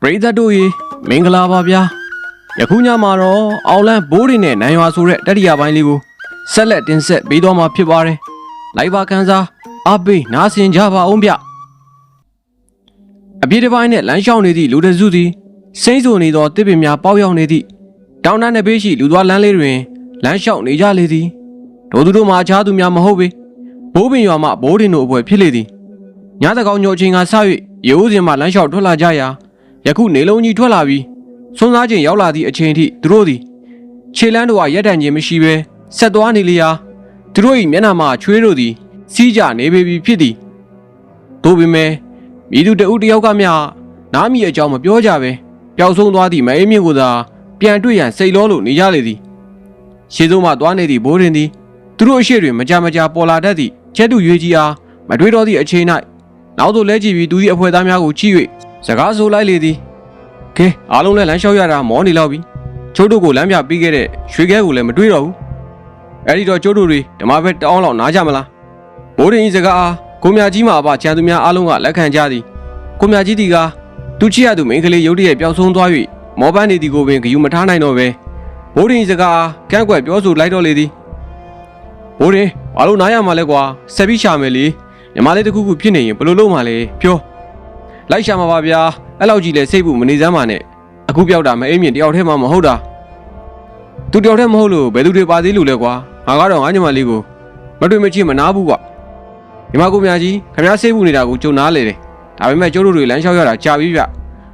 ရိသတ်တို့ရေမင်္ဂလာပါဗျာယခုညမှာတော့အောင်လန်းဘိုးတွေနဲ့နိုင်ရွာဆိုတဲ့တတိယပိုင်းလေးကိုဆက်လက်တင်ဆက်ပေးသွားမှာဖြစ်ပါတယ်လိုက်ပါခန်းစားအားပေးနားဆင်ကြပါအောင်ဗျအပြေးတစ်ပိုင်းနဲ့လမ်းလျှောက်နေသည့်လူတစုသည်စိမ့်ဆိုနေသောတစ်ပင်များပေါက်ရောက်နေသည့်တောင်တန်းတစ်ပေးရှိလူသွားလမ်းလေးတွင်လမ်းလျှောက်နေကြလေသည်တို့သူတို့မှာအခြားသူများမဟုတ်ပေဘိုးပင်ရွာမှဘိုးတင်တို့အပွဲဖြစ်လေသည်ညသကောင်ညိုအချိန်ကစ၍ရိုးစင်မှလမ်းလျှောက်ထွက်လာကြရာယခုနေလုံးကြီးထွက်လာပြီးဆွန်းစားခြင်းရောက်လာသည့်အချိန်ထိသူတို့သည်ခြေလန်းတို့ကရက်တန်ခြင်းမရှိဘဲဆက်သွားနေလျာသူတို့၏မျက်နှာမှာချွေးတို့သည်စီးကြနေပေပြီဖြစ်သည်တို့ပေမဲ့မိသူတဦးတယောက်ကမျှနားမီအကြောင်းမပြောကြပဲပျောက်ဆုံးသွားသည့်မအေးမြင့်ကိုသာပြန်တွေ့ရန်စိတ်လောလို့နေကြလေသည်ရှေးဆုံးမှသွားနေသည့်ဘိုးရင်သည်သူတို့အရှိတွင်မကြမကြာပေါ်လာတတ်သည့်ချက်တူရွေးကြီးအားမတွေးတော့သည့်အချိန်၌နောက်သို့လဲကြည့်ပြီးသူသည့်အဖွဲ့သားများကိုချီ၍စကားဆိုလိုက်လေသည်ကဲအားလုံးလည်းလမ်းလျှောက်ရတာမောနေလောက်ပြီကျိုးတို့ကိုလမ်းပြပြီးခဲ့တဲ့ရွှေခဲကိုလည်းမတွေးတော့ဘူးအဲ့ဒီတော့ကျိုးတို့တွေဓမ္မဘက်တောင်းလောက်နားကြမလားဘိုးရင်ကြီးစကားအားကိုမြကြီးမှာအပချန်သူများအားလုံးကလက်ခံကြသည်ကိုမြကြီးတီကသူချစ်ရသူမိန်းကလေးရုတ်တရက်ပျောက်ဆုံးသွား၍မောပန်းနေသည်ကိုပင်ဂယူမထားနိုင်တော့ပဲဘိုးရင်ကြီးစကားအားကန့်ကွက်ပြောဆိုလိုက်တော့လေသည်ဘိုးရင်ဘာလို့နားရမှာလဲကွာဆက်ပြီးရှာမယ်လေညီမလေးတစ်ခုခုဖြစ်နေရင်ဘယ်လိုလုပ်မှလဲပြောလိုက်ရှာမှာပါဗျာအဲ့လောက်ကြီးလဲစိတ်ဘူးမနေစမ်းပါနဲ့အခုပြောက်တာမအိမ်မြင့်တယောက်တည်းမှမဟုတ်တာသူတယောက်တည်းမဟုတ်လို့ဘယ်သူတွေပါသေးလို့လဲကွာငါကတော့ငါညီမလေးကိုမတွေ့မချင်းမနာဘူးကွာညီမကိုမြကြီးခင်ဗျားစိတ်ဘူးနေတာကိုကြုံနာလေတယ်ဒါပေမဲ့ကျိုးတို့တွေလမ်းလျှောက်ရတာကြာပြီဗျ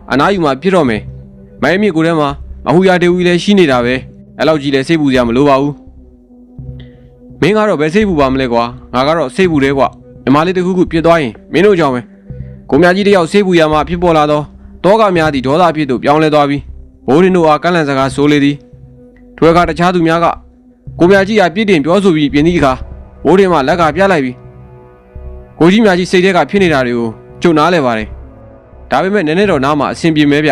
အနားယူမှဖြစ်တော့မယ်မအိမ်မြင့်ကိုထဲမှာမဟူရတေဝီလည်းရှိနေတာပဲအဲ့လောက်ကြီးလဲစိတ်ဘူးစရာမလိုပါဘူးမင်းကတော့ဘယ်စိတ်ဘူးပါမလဲကွာငါကတော့စိတ်ဘူးတယ်ကွာညီမလေးတစ်ခုခုပြစ်သွားရင်မင်းတို့ကြောင့်ပဲကိုမြကြီးတယောက်စိတ်ဘူးရမှဖြစ်ပေါ်လာတော့တောကများသည့်ဒေါသဖြစ်သို့ပြောင်းလဲသွားပြီးဘိုးရင်တို့အားကန့်လန့်စကားဆိုလေသည်ထွေခါတခြားသူများကကိုမြကြီးအားပြစ်တင်ပြောဆိုပြီးပြင်သည့်အခါဘိုးရင်မှလက်ကပြလိုက်ပြီးကိုကြီးမြကြီးစိတ်ထဲကဖြစ်နေတာတွေကိုကြုံနာလဲပါတယ်ဒါပေမဲ့နည်းနည်းတော့နားမှာအဆင်ပြေမဲဗျ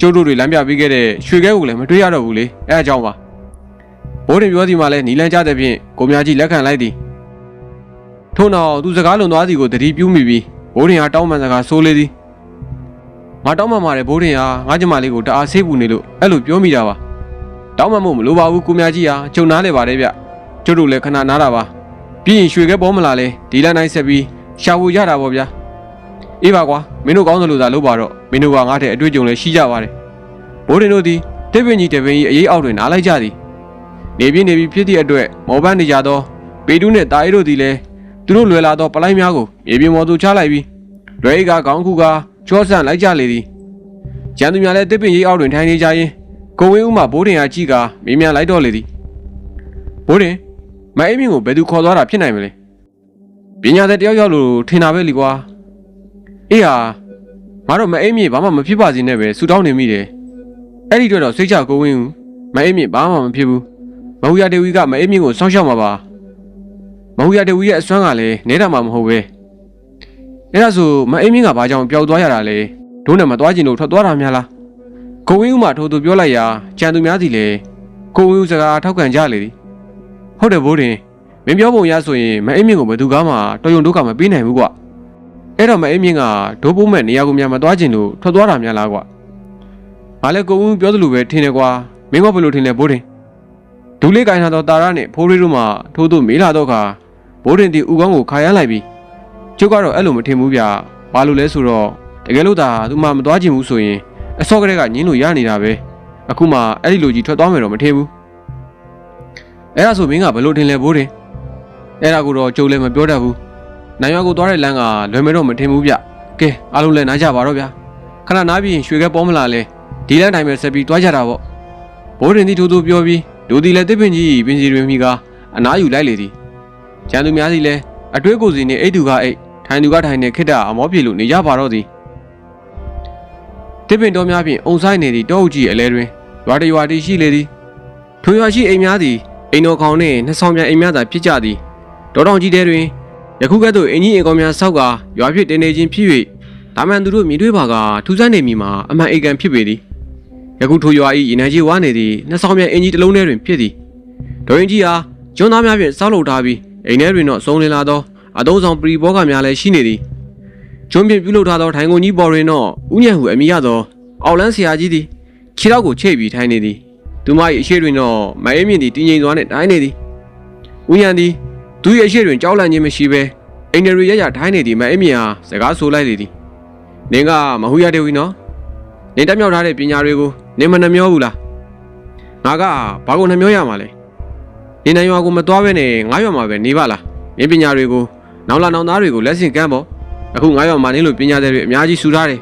ကျိုးတို့တွေလမ်းပြပေးခဲ့တဲ့ရွှေခဲကိုလည်းမတွေ့ရတော့ဘူးလေအဲအကြောင်းပါဘိုးရင်ပြောသည်မှလည်းနီလန်းကြတဲ့ဖြင့်ကိုမြကြီးလက်ခံလိုက်သည်ထို့နောက်သူစကားလွန်သွားသည်ကိုတတိပြုမိပြီးဘိုးရင်အားတောင်းပန်စကားဆိုလေသည်ငါတောင်းပန်ပါတယ်ဘိုးရင်အားငါ့ကျမလေးကိုတအားဆေးပူနေလို့အဲ့လိုပြောမိတာပါတောင်းပန်ဖို့မလိုပါဘူးကိုမြကြီးအားကြုံနာလေပါတယ်ဗျကျုပ်တို့လည်းခဏနားတာပါပြီးရင်ရွှေခဲပေါ်မလာလဲဒီလမ်းတိုင်းဆက်ပြီးရှာဖို့ရတာပေါ့ဗျာအေးပါကွာမင်းတို့ကောင်းသလိုသာလုပ်ပါတော့မင်းတို့ကငါ့ထက်အတွေ့အကြုံလည်းရှိကြပါတယ်ဘိုးရင်တို့သည်တစ်ပင်ကြီးတစ်ပင်ကြီးအရေးအောက်တွင်နားလိုက်ကြသည်နေပြီးဖြစ်သည့်အတွက်မော်ပန်းနေကြသောပေတူးနဲ့တာအေးတို့သည်လည်းသူတို့လွယ်လာသောပလိုက်များကိုမြေပြင်ပေါ်သို့ချလိုက်ပြီးလွယ်အိတ်ကခေါင်းခုကချောဆန့်လိုက်ကြလေသည်ကျန်သူများလည်းတစ်ပင်ကြီးအောက်တွင်ထိုင်နေကြရင်ကိုဝင်းဦးမှဘိုးတင်အားကြည့်ကမေးမြန်းလိုက်တော့လေသည်ဘိုးတင်မအေးမြင့်ကိုဘယ်သူခေါ်သွားတာဖြစ်နိုင်မလဲပညာသက်တယောက်လို့ထင်တာပဲလीကွာအေးဟာငါတို့မအေးမြင့်ဘာမှမဖြစ်ပါစေနဲ့ပဲဆူတောင်းနေမိတယ်အဲ့ဒီတော့စိတ်ချကိုဝင်းဦးမအေးမြင့်ဘာမှမဖြစ်ဘူးမဟူရဒေဝီကမအေးမြင့်ကိုစောင့်ရှောက်မှာပါမဟူရဒေဝီရဲ့အစွမ်းကလည်းနေတာမှမဟုတ်ပဲအဲ့ဒါဆိုမအေးမြင့်ကဘာကြောင့်ပျောက်သွားရတာလဲဒုနဲ့မသွားကျင်လို့ထွက်သွားတာများလားကိုဝင်းဦးမှထိုးသူပြောလိုက်ရာကြံသူများစီလေကိုဝင်းဦးစကားထောက်ခံကြလေသည်ဟုတ်တယ်ဘိုးတင်မင်းပြောပုံရဆိုရင်မအေးမြင့်ကိုဘယ်သူကမှတော်ရုံဒုက္ခမပေးနိုင်ဘူးကွအဲ့တော့မအေးမြင့်ကဒိုးပိုးမဲ့နေရာကိုများမသွားကျင်လို့ထွက်သွားတာများလားကွငါလည်းကိုဝင်းဦးပြောသလိုပဲထင်တယ်ကွာမင်းကဘယ်လိုထင်လဲဘိုးတင်ဒူးလေးကိုင်ထားသောတာရနဲ့ဖိုးရီတို့မှထိုးသူမေးလာတော့ခါဘိုးတင်တီဦးကောင်းကိုခါရမ်းလိုက်ပြီးကျုပ်ကတော့အဲ့လိုမထင်ဘူးဗျဘာလို့လဲဆိုတော့တကယ်လို့သာသူမှမသွားချင်ဘူးဆိုရင်အစောကတည်းကညင်းလို့ရနေတာပဲအခုမှအဲ့ဒီလိုကြီးထွက်သွားမယ်တော့မထင်ဘူးအဲ့ဒါဆိုမင်းကဘယ်လိုထင်လဲဘိုးတင်အဲ့ဒါကိုတော့ကျုပ်လည်းမပြောတတ်ဘူးနိုင်ရွာကိုသွားတဲ့လမ်းကလွယ်မယ်တော့မထင်ဘူးဗျကဲအားလုံးလည်းနားကြပါတော့ဗျခဏနားပြီးရင်ရွှေခဲပေါ်မလာလဲဒီလမ်းတိုင်းပဲဆက်ပြီးသွားကြတာပေါ့ဘိုးတင်တီထိုးထိုးပြောပြီးဒူတီလည်းတစ်ပင်ကြီးပင်စီတွင်မိကအနားယူလိုက်လေသည်ကျန်သူများစီလည်းအတွေးကိုစီနေအိတ်သူကအိတ်ထိုင်သူကထိုင်နေခိတ္တအမောပြေလို့နေကြပါတော့သည်တစ်ပင်တော်များဖြင့်အုံဆိုင်နေသည့်တောအုပ်ကြီးအလဲတွင်ရွာတရွာတည်ရှိလေသည်ထိုရွာရှိအိမ်များသည်အိမ်တော်ခေါင်နှင့်နှစ်ဆောင်ပြန်အိမ်များသာဖြစ်ကြသည်တောတောင်ကြီးတဲတွင်ယခုကဲ့သို့အင်ကြီးအကောင်များဆောက်ကရွာဖြစ်တင်နေခြင်းဖြစ်၍ဒါမှန်သူတို့မြင်တွေ့ပါကထူးဆန်းနေမိမှာအမှန်အိမ်ကန်ဖြစ်ပေသည်ယခုထိုရွာ၏ရေနံကြီးဝါနေသည့်နှစ်ဆောင်ပြန်အင်ကြီးတစ်လုံးထဲတွင်ဖြစ်သည်ဒေါ်ရင်ကြီးအားကျွန်းသားများဖြင့်စောက်လုပ်ထားပြီးအိမ်ထဲတွင်တော့စုံလင်လာသောအသုံးဆောင်ပရိဘောဂများလည်းရှိနေသည်ကျွန်းဖြင့်ပြုလုပ်ထားသောထိုင်ကုန်ကြီးပေါ်တွင်တော့ဥညံ့ဟုအမိရသော အောက်လန်းဆရာကြီးသည်ခြေထောက်ကိုချိတ်ပြီးထိုင်နေသည်သူမ၏အရှိတွင်တော့မအေးမြင့်သည်တင်းငိမ်စွာနှင့်ထိုင်နေသည်ဦးရန်သည်သူ၏အရှိတွင်ကြောက်လန့်ခြင်းမရှိဘဲအိန္ဒြေရရထိုင်နေသည်မအေးမြင့်အားစကားဆိုလိုက်လေသည်နင်ကမဟုတ်ရတဲ့ဝီနော်နင်တက်မြောက်ထားတဲ့ပညာတွေကိုနင်မနှမျောဘူးလားငါကဘာကိုနှမျောရမှာလဲနင်နိုင်ရွာကိုမသွားဘဲနဲ့ငါးရွာမှာပဲနေပါလားနင်ပညာတွေကိုနောက်လာနောက်သားတွေကိုလက်ဆင့်ကမ်းပေါ့အခုငါးရွာမှာနင်လိုပညာတွေအများကြီးစုထားတယ်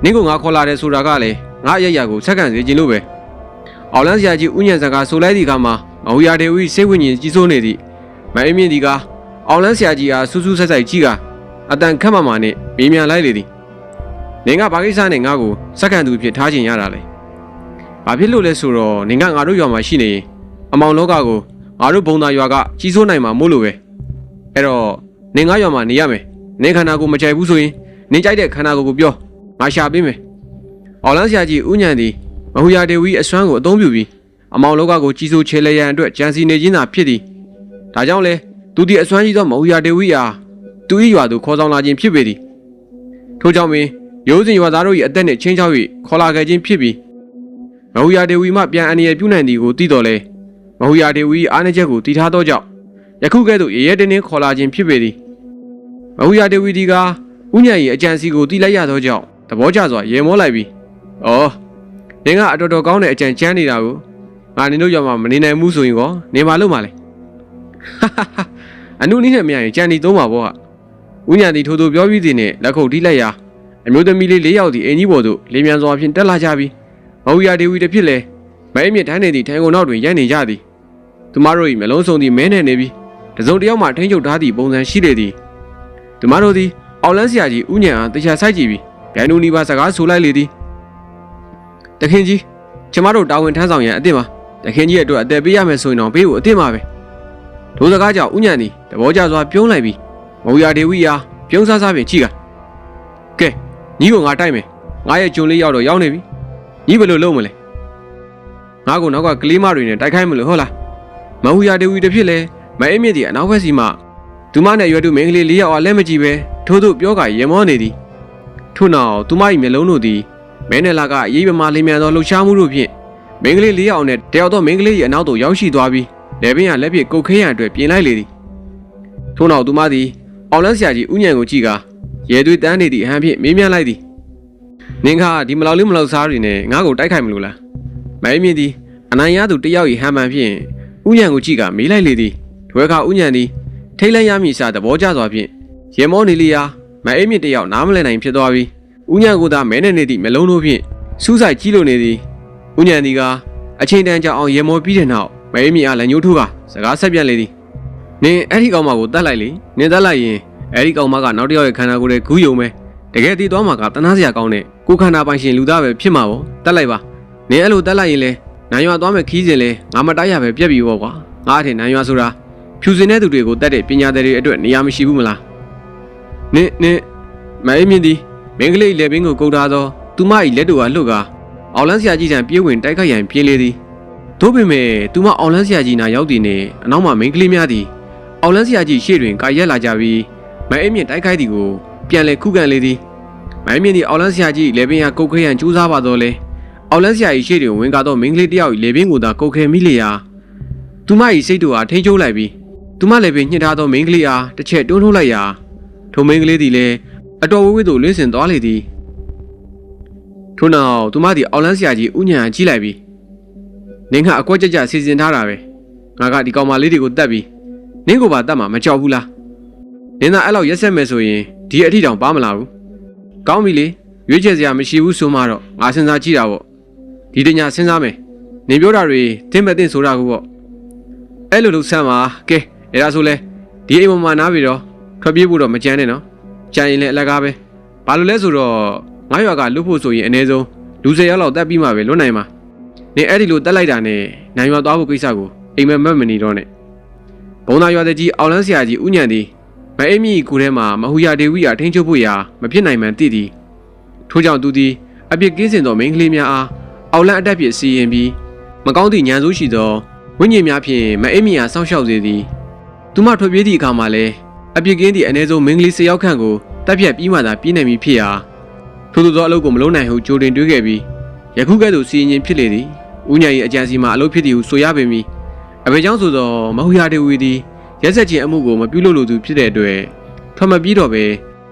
နင်ကငါခေါ်လာတဲ့ဆိုတာကလည်းငါအရရကိုဆက်ကန်စေခြင်းလို့ပဲအော်လန်းဆရာကြီးဦးညံစကားဆိုလိုက်သည့်အခါမှာမဟုတ်ရတဲ့ဝီစိတ်ဝိညာဉ်ကြီးစိုးနေသည့်မအေးမြင့်ဒီကအော်လန်းဆရာကြီးအားစူးစူးဆက်ဆက်ကြီးကအတန်ခတ်မှမှနဲ့မေးမြန်းလိုက်လေသည်နင်ကဘာကိစ္စနဲ့ငါ့ကိုစက္ကန့်သူဖြစ်ထားခြင်းရတာလဲဘာဖြစ်လို့လဲဆိုတော့နင်ကငါတို့ရွာမှာရှိနေရင်အမောင်လောကကိုငါတို့ဘုံသားရွာကကြီးစိုးနိုင်မှာမို့လို့ပဲအဲ့တော့နင်ငါရွာမှာနေရမယ်နင်ခန္ဓာကိုမကြိုက်ဘူးဆိုရင်နင်ကြိုက်တဲ့ခန္ဓာကိုပြောငါရှာပေးမယ်အော်လန်းဆရာကြီးဦးညံသည်မဟူယာဒေဝီအစွမ်းကိုအသုံးပြုပြီးအမောင်လောကကိုကြီးစိုးချေလဲရန်အတွက်ကြံစီနေခြင်းသာဖြစ်သည်ဒါကြောင့်လဲသူသည်အစွမ်းကြီးသောမဟူယာဒေဝီအားသူ၏ရွာသို့ခေါ်ဆောင်လာခြင်းဖြစ်ပေသည်ထို့ကြောင့်ပင်ရိုးစင်ရွာသားတို့၏အသက်နှင့်ချင်းချောက်၍ခေါ်လာခဲ့ခြင်းဖြစ်ပြီးမဟူယာဒေဝီမှပြန်အနေရပြုနိုင်သည်ကိုသိတော်လဲမဟူယာဒေဝီအားနည်းချက်ကိုတည်ထားသောကြောင့်ယခုကဲ့သို့ရဲရဲတင်းတင်းခေါ်လာခြင်းဖြစ်ပေသည်မဟူယာဒေဝီဒီကဥညံ၏အကြံစီကိုတီးလိုက်ရသောကြောင့်သဘောကျစွာရေမောလိုက်ပြီးအော်နင်ကအတော်တော်ကောင်းတဲ့အကြံကျမ်းနေတာကိုငါနင်တို့ရောက်မှမနေနိုင်ဘူးဆိုရင်ကောနေပါလို့မလဲအနုနည်းနဲ့မရရင်ကြံဒီသုံးပါဘောဟာဥညံသည်ထိုးပြောပြီးသည်နှင့်လက်ခုပ်တီးလိုက်ရာအမျိုးသမီးလေး၄ယောက်သည်အင်ကြီးပေါ်သို့လေမြန်စွာဖြင့်တက်လာကြပြီးမဟူယာဒေဝီတစ်ဖြစ်လဲမဲအမြင့်ထိုင်းနေသည့်ထိုင်ကုန်နောက်တွင်ရိုက်နေကြသည်သူမတို့၏မျက်လုံးစုံသည်မဲနေနေပြီးတစုံတစ်ယောက်မှထိန်းချုပ်ထားသည့်ပုံစံရှိလေသည်သူမတို့သည်အော်လန်းဆရာကြီးဥညံအားတခြားဆိုင်ကြည့်ပြီးဗျိုင်းနူနီပါစကားဆိုလိုက်လေသည်တခင်ကြီးကျမတို့တာဝန်ထမ်းဆောင်ရန်အသင့်ပါတခင်ကြီးအတွက်အသက်ပေးရမယ်ဆိုရင်တော့ပေးဖို့အသင့်ပါပဲဒိုးစကားကြောင့်ဥညံသည်သဘောကျစွာပြုံးလိုက်ပြီးမဟူယာဒေဝီအားပြုံးဆဆဖြင့်ကြည့်ကကဲညီကိုငါတိုက်မယ်ငါရဲ့ဂျုံလေးရောက်တော့ရောက်နေပြီညီဘယ်လိုလုပ်မလဲငါကိုနောက်ကကလေးမတွေနဲ့တိုက်ခိုက်မလို့ဟုတ်လားမဟူယာဒေဝီတစ်ဖြစ်လဲမအေးမြင့်သည်အနောက်ဘက်စီမှသူမနဲ့ရွယ်တူမင်းကလေး၄ယောက်အားလက်မကြည့်ပဲထို့သို့ပြောကရေမောနေသည်ထို့နောက်သူမ၏မျက်လုံးတို့သည်မဲနယ်လာကအရေးပမာလင်းမြန်သောလှုပ်ရှားမှုတို့ဖြင့်မင်းကလေး၄ယောက်နဲ့တယောက်သောမင်းကလေး၏အနောက်သို့ရောက်ရှိသွားပြီးလက်ပင်ရလက်ဖြင့်ကုတ်ခဲရန်အတွက်ပြင်လိုက်လေသည်ထို့နောက်သူမသည်အော်လန်းဆရာကြီးဥညံကိုကြည့်ကာရဲသွေးတန်းနေသည့်အဟံဖြင့်မေးမြန်းလိုက်သည်နင်ကဒီမလောက်လေးမလောက်စားတွေနဲ့ငါ့ကိုတိုက်ခိုက်မလို့လားမအေးမြင့်သည်အနိုင်ရသူတယောက်၏ဟန်မှန်ဖြင့်ဥညံကိုကြည့်ကာမေးလိုက်လေသည်ထိုအခါဥညံသည်ထိတ်လန့်ရမည်စာသဘောကျစွာဖြင့်ရေမောနေလျာမအေးမြင့်တယောက်နားမလည်နိုင်ဖြစ်သွားပြီးဥညံကိုသာမဲနေနေသည့်မျက်လုံးတို့ဖြင့်စူးစိုက်ကြည့်လိုနေသည်ဥညံသည်ကအချိန်တန်ကြာအောင်ရေမောပြီးတဲ့နောက်မအေးမြင့်အားလက်ညှိုးထိုးကာစကားဆက်ပြတ်လေသည်နင်အဲ့ဒီကောင်မကိုတတ်လိုက်လေနင်တတ်လိုက်ရင်အဲ့ဒီကောင်မကနောက်တစ်ယောက်ရဲ့ခန္ဓာကိုယ်ရဲ့ဂူးယုံပဲတကယ်တည်သွားမှာကတနာစရာကောင်းတဲ့ကိုခန္ဓာပိုင်ရှင်လူသားပဲဖြစ်မှာပေါ့တတ်လိုက်ပါနင်အဲ့လိုတတ်လိုက်ရင်လေနိုင်ရွာသွားမယ်ခီးစဉ်လေငါမတိုက်ရပဲပြက်ပြီပေါ့ကွာငါအထင်နိုင်ရွာဆိုတာဖြူစင်တဲ့သူတွေကိုတတ်တဲ့ပညာသည်တွေအတွက်နေရာမရှိဘူးမလားနင်မအေးမြင့်သည်မင်းကလေးလက်ပင်ကိုကုတ်ထားသောသူမ၏လက်တို့အားလှုပ်ကာအော်လန်းဆရာကြီးထံပြေးဝင်တိုက်ခိုက်ရန်ပြင်းလေသည်သို့ပေမဲ့သူမအော်လန်းဆရာကြီးနာရောက်သည်နှင့်အနောက်မှမင်းကလေးများသည်အော်လန်းဆရာကြီးရှေ့တွင်ကာရက်လာကြပြီးမအေးမြင့်တိုက်ခိုက်သည်ကိုပြန်လဲခုခံလေသည်မအေးမြင့်သည်အော်လန်းဆရာကြီးလက်ပင်ရကုတ်ခဲရန်ကြိုးစားပါတော့လေအော်လန်းဆရာကြီးရှေ့တွင်ဝင်ကာသောမင်းကလေးတယောက်၏လက်ပင်ကိုသာကုတ်ခဲမိလျာသူမ၏စိတ်တို့အားထိန်းချုပ်လိုက်ပြီးသူမလည်းပင်ညှစ်ထားသောမင်းကလေးအားတစ်ချက်တွန်းထုတ်လိုက်ရာထိုမင်းကလေးသည်လည်းအတော်ဝေးဝေးသို့လွင့်စင်သွားလေသည်ထို့နောက်သူမသည်အော်လန်းဆရာကြီးဥညံကြည့်လိုက်ပြီးနင်ကအကွက်ကြကြစီစဉ်ထားတာပဲငါကဒီကောင်မလေးတွေကိုတတ်ပြီးနင်းကိုပါတတ်မှာမကြောက်ဘူးလားနင်သာအဲ့လောက်ရက်ဆက်မယ်ဆိုရင်ဒီအထီတောင်ပါမလာဘူးကောင်းပြီလေရွေးချယ်စရာမရှိဘူးဆိုမှတော့ငါစဉ်းစားကြည့်တာပေါ့ဒီတညာစဉ်းစားမယ်နင်ပြောတာတွေတင်းမသိဆိုတာကူပေါ့အဲ့လိုလုပ်ဆမ်းပါကဲအဲ့ဒါဆိုလဲဒီအိမ်ပေါ်မှာနားပြီးတော့ထွက်ပြေးဖို့တော့မကြမ်းနဲ့နော်ကြံရင်လည်းအလကားပဲဘာလို့လဲဆိုတော့ငါရွာကလွတ်ဖို့ဆိုရင်အနည်းဆုံးလူ10ယောက်လောက်တက်ပြီးမှပဲလွတ်နိုင်မှာနင်အဲ့ဒီလိုတက်လိုက်တာနဲ့နိုင်ရွာသွားဖို့ကိစ္စကိုအိမ်မက်မနေတော့နဲ့ဘုံသားရွာတဲ့ကြီးအော်လန်းဆရာကြီးဥညံသည်မအေးမြင့်ကိုထဲမှာမဟူယာဒေဝီအားထိန်းချုပ်ဖို့ရာမဖြစ်နိုင်မှန်းသိသည်ထို့ကြောင့်သူသည်အပြစ်ကင်းစင်သောမိန်းကလေးများအားအော်လန်းအတက်ဖြစ်စီရင်ပြီးမကောင်းသည့်ညံဆိုးရှိသောဝိညာဉ်များဖြင့်မအေးမြင့်အားစောင့်ရှောက်စေသည်သူမထွက်ပြေးသည့်အခါမှာလည်းအပြစ်ကင်းသည့်အ ਨੇ ဆုံးမိန်းကလေး10ယောက်ခန့်ကိုတပ်ဖြတ်ပြီးမှသာပြေးနိုင်မည်ဖြစ်ရာထို့သောအလုပ်ကိုမလုပ်နိုင်ဟုကြိုတင်တွေးခဲ့ပြီး ယခုကဲ့သို့စီရင်ဖြစ်လေသည်ဦးညာ၏အကြံစီမှာအလုပ်ဖြစ်သည်ဟုဆိုရပေမည်အဖေကြောင့်ဆိုသောမဟုတ်ရတဲ့ဝီသည်ရက်ဆက်ခြင်းအမှုကိုမပြုလုပ်လိုသူဖြစ်တဲ့အတွက်ထွက်မပြီးတော့ပဲ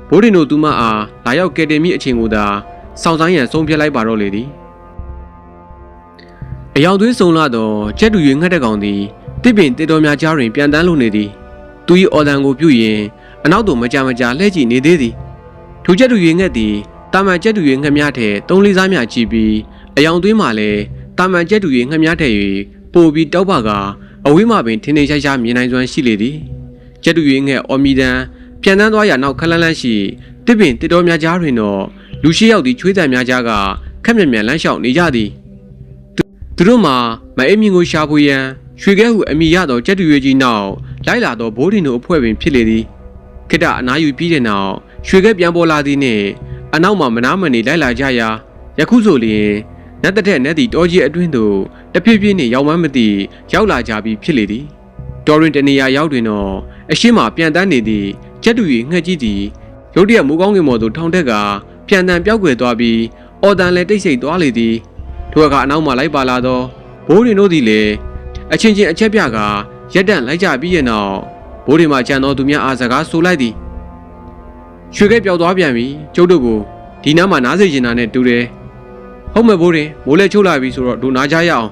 ဘိုးတင်တို့သူမအားလာရောက်ကယ်တင်မိအချိန်ကိုသာစောင့်ဆိုင်ရန်ဆုံးဖြတ်လိုက်ပါတော့လေသည်အယောင်သွေးဆုံလာသောကြက်တူ၍ငှက်တဲ့ကောင်သည်တစ်ပင်တစ်တော်များကြားတွင်ပြန်တန်းလို့နေသည်သူ၏အော်တန်ကိုပြုရင်အနောက်သို့မကြမကြာလှည့်ကြည့်နေသေးသည်ထိုကြက်တူ၍ငှက်သည်တာမန်ကြက်တူ၍ငှက်များထက်3-4စားများကြီးပြီးအယောင်သွေးမှလည်းတာမန်ကြက်တူ၍ငှက်များထက်၍ပိုပြီးတောက်ပကအဝေးမှပင်ထင်းထင်းရှားရှားမြင်နိုင်စွမ်းရှိလေသည်ကြက်တူ၍ငှက်အော်မီတန်ပြန်တန်းသွားရာနောက်ခလန်းလန်းရှိတစ်ပင်တစ်တော်များကြားတွင်တော့လူရှိရောက်သည့်ချွေးတံများကြားကခက်မြက်မြက်လမ်းလျှောက်နေကြသည်သူတို့မှာမအိမ်မြင့်ကိုရှာဖွေရန်ရွှေခဲဟုအမိရသောကြက်တူရွေးကြီးနောက်လိုက်လာသောဘိုးတင်တို့အဖွဲ့ပင်ဖြစ်လေသည်ခိတ္တအနားယူပြီးတဲ့နောက်ရွှေခဲပြန်ပေါ်လာသည်နှင့်အနောက်မှမနာမနေလိုက်လာကြရာယခုဆိုလျင်နတ်တဲ့နတ်သည်တောကြီးအတွင်းသို့တဖြည်းဖြည်းနှင့်ရောက်မှမသိရောက်လာကြပြီးဖြစ်လေသည်တော်ရင်တနေရာရောက်တွင်တော့အရှိမပြန်တန်းနေသည့်ကြက်တူရွေးငှက်ကြီးသည်ရုတ်တရက်မိုးကောင်းကင်ပေါ်သို့ထောင်ထက်ကပြန်တန်းပြောက်ွယ်သွားပြီးအော်တန်လည်းတိတ်ဆိတ်သွားလေသည်ထိုအခါအနောက်မှလိုက်ပါလာသောဘိုးတင်တို့သည်လည်းအချင်းချင်းအချက်ပြကရက်တန့်လိုက်ကြပြီးရဲ့နောက်ဘိုးတင်မှကြံတော်သူများအားစကားဆိုလိုက်သည်ရွှေခဲပျောက်သွားပြန်ပြီကျုပ်တို့ကိုဒီနားမှာနားစေချင်တာနဲ့တူတယ်ဟုတ်မယ်ဘိုးတင်မိုးလဲချုပ်လာပြီဆိုတော့ဒုနားကြရအောင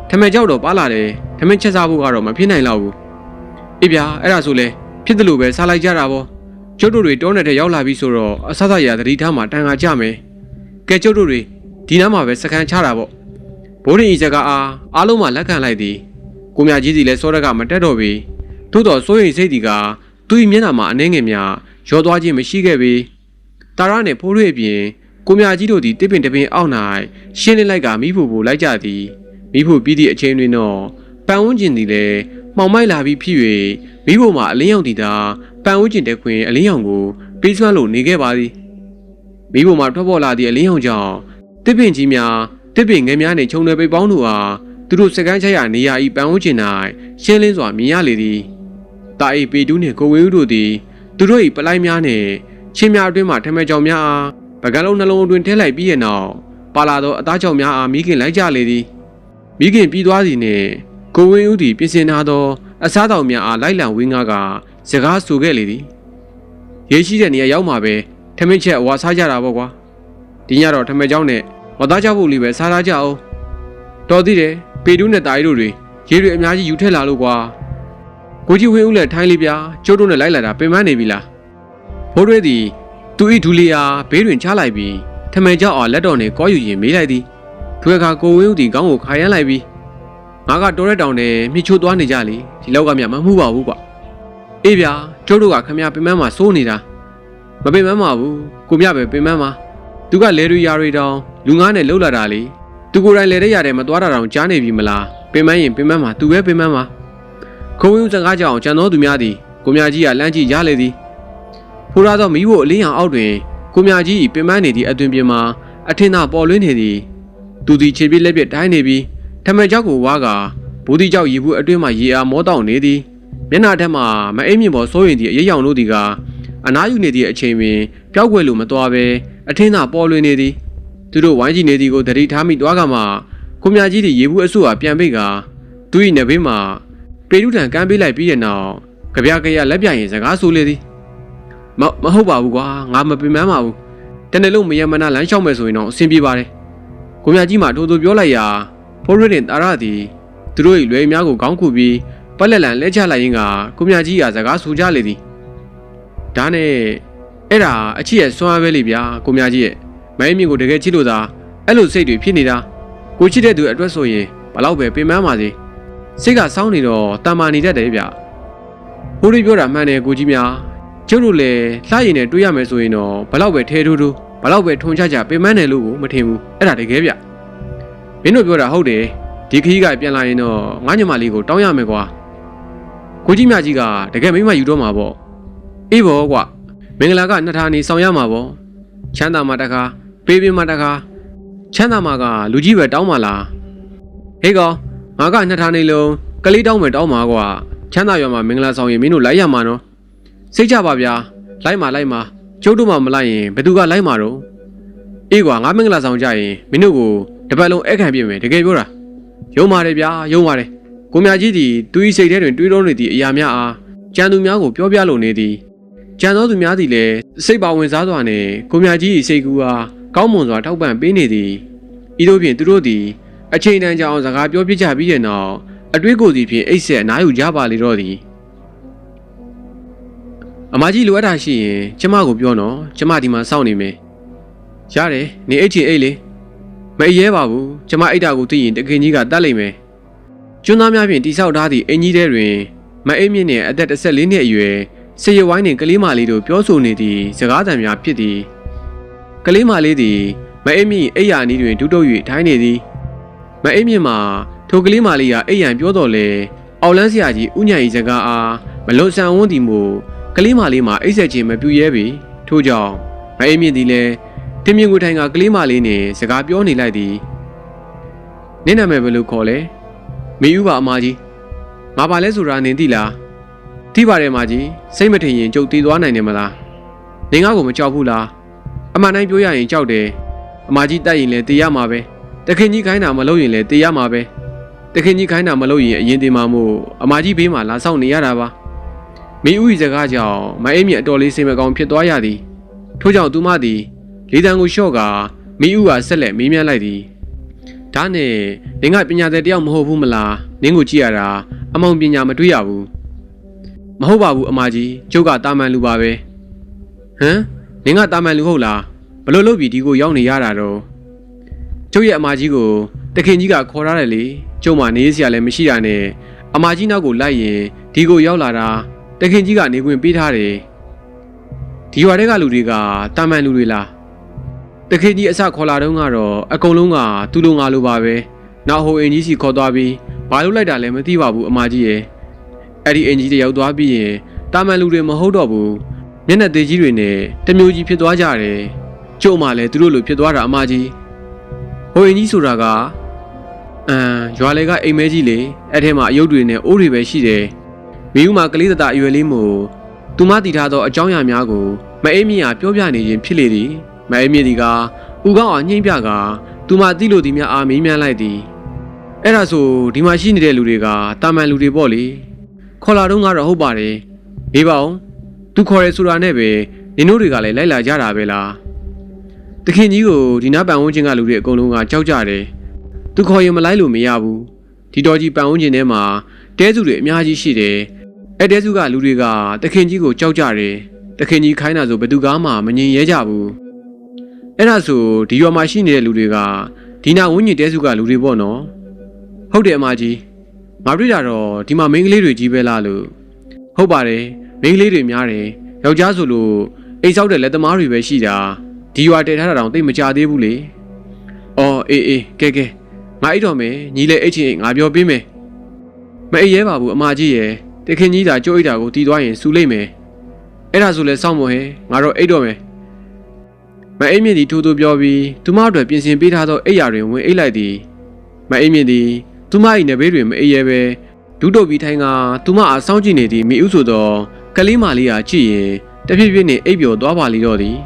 ်ထမင်းကြောက်တော့ပါလာတယ်ထမင်းချက်စားဖို့ကတော့မဖြစ်နိုင်တော့ဘူးအေးဗျာအဲ့ဒါဆိုလဲဖြစ်တယ်လို့ပဲစားလိုက်ကြတာပေါ့ကျုပ်တို့တွေတောနယ်ထဲရောက်လာပြီဆိုတော့အဆဆရာသတိထားမှတန်ခါကြမယ်ကဲကျုပ်တို့တွေဒီနားမှာပဲစကန်ချတာပေါ့ဘိုးရင်ဤစကားအားလုံးမှလက်ခံလိုက်သည်ကိုမြကြီးစီလည်းစောရကမတက်တော့ပြီသို့တော်စိုးရိမ်စိတ်ဒီကသူ့မျက်နှာမှာအနှဲငယ်များရောသွားခြင်းမရှိခဲ့ပေတာရနှင့်ဖိုးရွေအပြင်ကိုမြကြီးတို့သည်တစ်ပင်တပင်အောက်၌ရှင်းလင်းလိုက်ကမိဖို့ကိုလိုက်ကြသည်မိဖို့ပြီးသည့်အချိန်တွင်တော့ပန်ဝန်းကျင်သည်လည်းမှောင်မိုက်လာပြီးဖြစ်၍မိဖို့မှာအလင်းရောင်တည်သာပန်ဝန်းကျင်တက်ခွင်အလင်းရောင်ကိုပေးစွမ်းလို့နေခဲ့ပါသည်မိဖို့မှာထွက်ပေါ်လာသည့်အလင်းရောင်ကြောင့်တစ်ပင်ကြီးများတစ်ပင်ငယ်များနှင့်ခြုံနယ်ပိတ်ပေါင်းတို့အားသူတို့စကန်းချရာနေရာဤပန်ဝန်းကျင်၌ရှင်းလင်းစွာမြင်ရလေသည်တာအိပေတူးနှင့်ကိုဝေဦးတို့သည်သူတို့၏ပလိုက်များနှင့်ချင်းများအတွင်းမှထမဲကြောင်များအားပကံလုံးနှလုံးအတွင်းထဲလိုက်ပြီးရဲ့နောက်ပါလာသောအသားကြောင်များအားမိခင်လိုက်ကြလေသည်မိခင်ပြီးသွားသည်နှင့်ကိုဝေဦးသည်ပြင်ဆင်ထားသောအစားတောင်များအားလိုက်လံဝင်းကားကစကားဆိုခဲ့လေသည်ရေးရှိတဲ့နေရာရောက်မှာပဲထမင်းချက်အဝါစားကြတာပေါ့ကွာဒီညတော့ထမဲကြောင်နဲ့ဝသားကြဖို့လေးပဲစားထားကြအောင်တော်သေးတယ်ပေတူးနဲ့တာရီတို့တွေရေတွေအများကြီးယူထက်လာလို့ကွာကိုကြီးဝင်းဦးလည်းထိုင်းလေးပြကျိုးတို့နဲ့လိုက်လာတာပင်မနေပြီလားဘိုးတွေသည်သူဤဒူလီယာဘေးတွင်ချလိုက်ပြီးထမဲကြောက်အောင်လက်တော်နဲ့ကောယူရင်မေးလိုက်သည်သူအခါကိုဝင်းဦးသည်ခေါင်းကိုခါရမ်းလိုက်ပြီးငါကတော်တဲ့တောင်နဲ့မြှချိုးသွားနေကြလေဒီလောက်ကမြမမှုပါဘူးကွာအေးဗျာကျိုးတို့ကခမရပင်မမှာစိုးနေတာမပင်မမှာဘူးကိုမြပဲပင်မမှာသူကလေတွေရာတွေတောင်လူငါးနဲ့လှုပ်လာတာလေသူကိုယ်တိုင်လေတဲ့ရတယ်မသွားတာတောင်ကြားနေပြီမလားပင်မရင်ပင်မမှာသူပဲပင်မမှာခုံဝင်းစကားကြောင်ကြံတော်သူများသည်ကိုမြကြီးကလမ်းကြည့်ရလေသည်ဖိုးရသောမိဖို့အလင်းရောင်အောက်တွင်ကိုမြကြီးပင်မနေသည့်အတွင်ပြင်မှာအထင်သာပေါ်လွင်နေသည်သူသည်ခြေပြက်လက်ပြက်တိုင်းနေပြီးထမကြောက်ကိုဝါကဘူဒီကြောက်ရေဘူးအတွင်းမှရေအားမောတောင့်နေသည်မျက်နှာထက်မှမအိမ်မြင့်ပေါ်စိုးရင်သည့်အရေးရောင်တို့သည်ကအနားယူနေသည့်အချိန်တွင်ပျောက်ွယ်လို့မသွားဘဲအထင်သာပေါ်လွင်နေသည်သူတို့ဝိုင်းကြည့်နေသည်ကိုသတိထားမိသွားကမှကိုမြကြီးသည်ရေဘူးအဆုအားပြန်ပိတ်ကသူ၏နဘေးမှပေတုထံကမ်းပေးလိုက်ပြီးတဲ့နောက်ကြပြကြရလက်ပြရင်စကားဆိုလေသည်မဟုတ်ပါဘူးကွာငါမပင်ပန်းပါဘူးတနေ့လုံးမယမနာလမ်းလျှောက်မယ်ဆိုရင်တော့အဆင်ပြေပါတယ်ကိုမြကြီးမှထိုးထိုးပြောလိုက်ရာဖိုးရင်းတာရသည်သူတို့၏လွယ်များကိုခေါင်းခုပြီးပလက်လန်လဲချလိုက်ရင်းကကိုမြကြီးကစကားဆိုကြလေသည်ဒါနဲ့အဲ့ဒါအချစ်ရဲ့စွမ်းအားပဲလေဗျာကိုမြကြီးရဲ့မိုင်းမြင့်ကိုတကယ်ချစ်လို့သာအဲ့လိုစိတ်တွေဖြစ်နေတာကိုချစ်တဲ့သူအတွက်ဆိုရင်ဘလောက်ပဲပင်ပန်းပါစေစိတ်ကစောင်းနေတော့တမာနေတတ်တယ်ဗျဖိုးရင်းပြောတာမှန်တယ်ကိုကြီးများကျုပ်တို့လည်းလှရည်နဲ့တွေးရမယ်ဆိုရင်တော့ဘလောက်ပဲထဲထိုးထိုးဘလောက်ပဲထုံချကြပင်ပန်းတယ်လို့ကိုမထင်ဘူးအဲ့ဒါတကယ်ဗျမင်းတို့ပြောတာဟုတ်တယ်ဒီခကြီးကပြန်လာရင်တော့ငါညမလေးကိုတောင်းရမယ်ကွာကိုကြီးမြကြီးကတကယ်မိမယူတော့မှာပေါ့အေးဘောကွာမင်္ဂလာကနှစ်ထာနေဆောင်ရမှာပေါ့ချမ်းသာမှာတခါပေးပေးမှာတခါချမ်းသာမှာကလူကြီးပဲတောင်းမှာလားဟေးကောင်ငါကနှစ်ထာနေလုံးကလေးတောင်းမယ်တောင်းမှာကွာချမ်းသာရွာမှာမင်္ဂလာဆောင်ရင်မင်းတို့လိုက်ရမှာနော်စိတ်ချပါဗျာလိုက်မှာကျုပ်တို့မှမလိုက်ရင်ဘယ်သူကလိုက်မှာတော့ အေးကွာငါမင်္ဂလာဆောင်ကြရင်မင်းတို့ကိုတပတ်လုံးအခန့်ပြင်မယ်တကယ်ပြောတာယုံပါတယ်ဗျာယုံပါတယ်ကိုမြကြီးသည်သူ၏စိတ်ထဲတွင်တွေးတောနေသည့်အရာများအားကြံသူများကိုပြောပြလိုနေသည်ကြံသောသူများသည်လည်းစိတ်ပါဝင်စားစွာနှင့်ကိုမြကြီး၏စိတ်ကူးအားကောင်းမွန်စွာထောက်ပံ့ပေးနေသည်ဤသို့ဖြင့်သူတို့သည်အချိန်တန်ကြာအောင်စကားပြောပြကြပြီးတဲ့နောက်အတွေးကိုယ်စီဖြင့်အိတ်ဆက်အနားယူကြပါလေတော့သည်အမကြီးလိုအပ်တာရှိရင်ကျမကိုပြောနော်ကျမဒီမှာစောင့်နေမယ်ရတယ်နေအိတ်ချင်အိတ်လေမအေးရဲပါဘူးကျမအိတ်တာကိုသိရင်တခင်ကြီးကတတ်လိမ့်မယ်ကျွန်းသားများဖြင့်တိဆောက်ထားသည့်အင်ကြီးထဲတွင်မအေးမြင့်နှင့်အသက်14နှစ်အရွယ်စေရဝိုင်းနှင့်ကလေးမလေးတို့ပြောဆိုနေသည့်စကားသံများဖြစ်သည်ကလေးမလေးသည်မအေးမြင့်အိယာနီးတွင်ဒုတုပ်၍ထိုင်းနေသည်မအေးမြင့်မှာထိုကလေးမလေးကအိယံပြောတော်လေအော်လန်းဆရာကြီးဥညာ၏စကားအားမလွန်ဆန်ဝန်းသည်မို့ကလေးမလေးမှာအိတ်ဆက်ခြင်းမပြူရဲပေထို့ကြောင့်မအေးမြင့်သည်လည်းတင်မြင့်ကိုထိုင်ကကလေးမလေးနှင့်စကားပြောနေလိုက်သည်နင့်နာမည်ဘယ်လိုခေါ်လဲမေဦးပါအမကြီးငါပါလဲဆိုတာနင်သိလားသိပါတယ်အမကြီးစိတ်မထင်ရင်ကြုတ်တည်သွားနိုင်တယ်မလားနင်ငါ့ကိုမကြောက်ဘူးလားအမှန်တိုင်းပြောရရင်ကြောက်တယ်အမကြီးတိုက်ရင်လည်းတည်ရမှာပဲတခင်ကြီးခိုင်းတာမလုပ်ရင်လည်းတည်ရမှာပဲတခင်ကြီးခိုင်းတာမလုပ်ရင်အရင်တည်မှာမို့အမကြီးဘေးမှာလာဆောင်နေရတာပါမေဦး၏စကားကြောင့်မအေးမြင့်အတော်လေးစိတ်မကောင်းဖြစ်သွားရသည်ထို့ကြောင့်သူမသည်လေတံကိုလျှော့ကာမေဦးကဆက်လက်မေးမြန်းလိုက်သည်ဒါနဲ့နင်ကပညာသည်တယောက်မဟုတ်ဘူးမလားနင်းကိုကြည့်ရတာအမောင်ပညာမတွေ့ရဘူးမဟုတ်ပါဘူးအမကြီးကျုပ်ကတာမန်လူပါပဲဟမ်နင်ကတာမန်လူဟုတ်လားဘလို့လုပ်ပြီးဒီကိုရောက်နေရတာတော့ကျုပ်ရဲ့အမကြီးကိုတခင်ကြီးကခေါ်ထားတယ်လေကျုံမနေစရာလည်းမရှိတာနဲ့အမကြီးနောက်ကိုလိုက်ရင်ဒီကိုရောက်လာတာတခင်ကြီးကနေခွင့်ပေးထားတယ်ဒီရွာတွေကလူတွေကတာမန်လူတွေလားတခင်ကြီးအစခေါ်လာတော့ကတော့အကုန်လုံးကသူ့လိုငါလိုပါပဲနောက်ဟိုအင်ကြီးစီခေါ်သွားပြီးဘာလို့လိုက်တာလဲမသိပါဘူးအမကြီးရဲ့အဲ့ဒီအင်ကြီးတယောက်သွားပြီးရင်တာမန်လူတွေမဟုတ်တော့ဘူးမျက်နှာသေးကြီးတွေနဲ့တမျိုးကြီးဖြစ်သွားကြတယ်ကျုံမှလည်းသူတို့လိုဖြစ်သွားတာအမကြီးဟိုအင်ကြီးဆိုတာကရွာလေကအိမ်မဲကြီးလေအဲ့ထဲမှာအယုတ်တွေနဲ့အိုးတွေပဲရှိတယ်မိဦးမှာကလေးတတအရွယ်လေးမို့သူမတည်ထားသောအကြောင်းအရာများကိုမအေးမြင့်အားပြောပြနေခြင်းဖြစ်လေသည်မအေးမြင့်ဒီကဦးကောင်းအောင်ညှိပြကသူမသိလို့ဒီများအားမေးမြန်းလိုက်သည်အဲ့ဒါဆိုဒီမှာရှိနေတဲ့လူတွေကတာမန်လူတွေပေါ့လေခေါ်လာတော့ကတော့ဟုတ်ပါတယ်မေးပါဦးသူခေါ်ရဲဆိုတာနဲ့ပဲနင်တို့တွေကလည်းလိုက်လာကြတာပဲလားတခင်ကြီးကိုဒီနားပန်ဝန်းကျင်ကလူတွေအကုန်လုံးကကြောက်ကြတယ်သူခေါ်ရင်မလိုက်လို့မရဘူးဒီတော်ကြီးပန်ဝန်းကျင်ထဲမှာတဲစုတွေအများကြီးရှိတယ်အဲ့တဲစုကလူတွေကတခင်ကြီးကိုကြောက်ကြတယ်တခင်ကြီးခိုင်းတာဆိုဘယ်သူမှမငြင်ရဲကြဘူးအဲ့ဒါဆိုဒီရွာမှာရှိနေတဲ့လူတွေကဒီနာဝန်းကျင်တဲစုကလူတွေပေါ့နော်ဟုတ်တယ်အမကြီးငါတွေ့တာတော့ဒီမှာမိန်းကလေးတွေကြီးပဲလားလို့ဟုတ်ပါတယ်မိန်းကလေးတွေများတယ်ယောက်ျားဆိုလို့အိမ်ဆောက်တဲ့လက်သမားတွေပဲရှိတာဒီရွာတည်ထားတာတောင်သိမကြသေးဘူးလေအော်အေးကဲငါအိတ်တော်မယ်ညီလေးအိတ်ချင်းငါပြောပေးမယ်မအိတ်ရဲပါဘူးအမကြီးရဲ့တခင်ကြီးသာကြိုးအိတ်တာကိုတီးသွားရင်စူလိမ့်မယ်အဲ့ဒါဆိုလဲစောင့်မဟဲငါတော့အိတ်တော်မယ်မအိတ်မြင့်ဒီထိုးထိုးပြောပြီးသူမအတွက်ပြင်ဆင်ပေးထားသောအိတ်ရာတွင်ဝင်အိတ်လိုက်သည်မအိတ်မြင့်သည်သူမ၏နဘေးတွင်မအိတ်ရဲပဲဒုတုပ်ပြီးထိုင်ကသူမအားစောင့်ကြည့်နေသည်မိဥဆိုသောကလေးမလေးဟာကြည့်ရင်တဖြည်းဖြည်းနှင့်အိပ်ပျော်သွားပါလိမ့်တော့သည်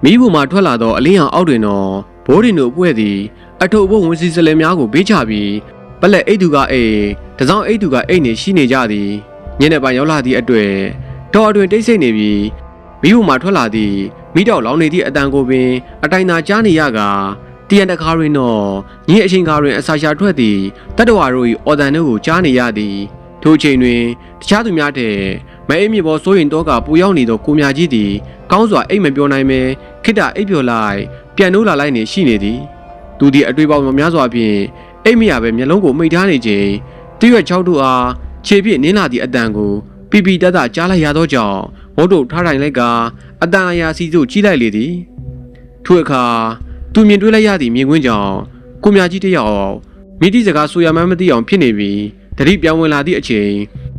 မိဘူးမှထွက်လာသောအလင်းရောင်အောက်တွင်တော့ဘိုးရင်တို့အဖွဲ့သည်အထုပ်ဖို့ဝင်စီစလဲများကိုဘေးချပြီးပလက်အိတ်သူကအိတ်တစောင်းအိတ်သူကအိတ်နေရှိနေကြသည်ညနေပိုင်းရောက်လာသည့်အတွက်တော်အတွင်တိတ်ဆိတ်နေပြီးမိဘူးမှထွက်လာသည့်မိတောက်လောင်နေသည့်အတန်ကိုပင်အတိုင်သာကြားနေရကတရန်တကားတွင်တော့ညအချိန်ကားတွင်အစာရှာထွက်သည့်တတ္တဝါတို့၏အော်တန်တို့ကိုကြားနေရသည်ထိုအချိန်တွင်တခြားသူများထက်မအေးမြေပေါ်စိုးရင်တော့ကပူရောက်နေသောကိုမြကြီးသည်ကောင်းစွာအိတ်မပြောနိုင်ပဲခိတ္တအိတ်ပျော်လိုက်ပြန်နိုးလာလိုက်နေရှိနေသည်သူသည်အတွေ့ပေါင်းများစွာဖြင့်အိတ်မရပဲမျက်လုံးကိုမိတ်ထားနေချိန်တရွက်ချောက်တို့အားခြေဖြင့်နင်းလာသည့်အတန်ကိုပီပီတတကြားလိုက်ရသောကြောင့်ဝုတ်တို့ထားထိုင်လိုက်ကအတန်အရာစီသို့ကြီးလိုက်လေသည်ထိုအခါသူမြင်တွေ့လိုက်ရသည့်မြင်ကွင်းကြောင့်ကိုမြကြီးတယောက်မိတိစကားဆိုရမှန်းမသိအောင်ဖြစ်နေပြီးတတိပြောင်းဝင်လာသည့်အချိန်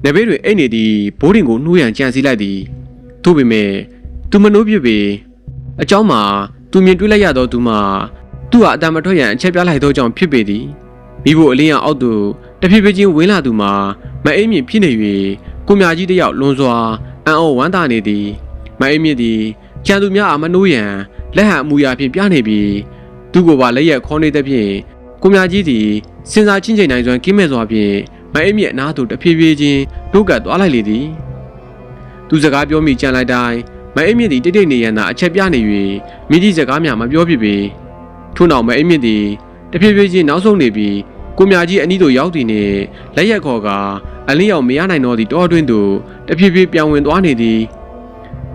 နေဘေးတွင်အိတ်နေသည့်ဘိုးရင်ကိုနှိုးရန်ကြံစည်လိုက်သည်ထို့ပေမဲ့သူမနှိုးပြပေအเจ้าမှာသူမြင်တွေ့လိုက်ရသောသူမှာသူ့ဟာအတန်မထွက်ရန်အချက်ပြလိုက်သောကြောင့်ဖြစ်ပေသည်မိဖို့အလင်းရောင်အောက်သို့တဖြည်းဖြည်းချင်းဝင်လာသူမှာမအိမ်မြင့်ဖြစ်နေ၍ကိုမြကြီးတယောက်လွန်စွာအံ့ဩဝမ်းသာနေသည်မအိမ်မြင့်သည်ကျန်သူများအားမနှိုးရန် လက်ဟန်အမူအရာဖြင့်ပြနေပြီးသူ့ကိုပါလက်ရက်ခေါ်နေတဲ့ဖြင့်ကိုမြကြီးသည်စဉ်းစားချင်းချိန်နိုင်စွမ်းကင်းမဲ့စွာဖြင့်မအေးမြင့်အနားသို့တဖြည်းဖြည်းချင်းတိုးကပ်သွားလိုက်လေသည်သူစကားပြောမိကြံလိုက်တိုင်းမအေးမြင့်သည်တိတ်တိတ်နေရန်သာအချက်ပြနေ၍မိကြီးစကားများမပြောဖြစ်ပေထို့နောက်မအေးမြင့်သည်တဖြည်းဖြည်းချင်းနောက်ဆုံးနေပြီးကိုမြကြီးအနီးသို့ရောက်သည်နှင့်လက်ရက်ခေါ်ကအလင်းရောက်မရနိုင်တော့သည့်တောအတွင်းသို့တဖြည်းဖြည်းပြောင်းဝင်သွားနေသည်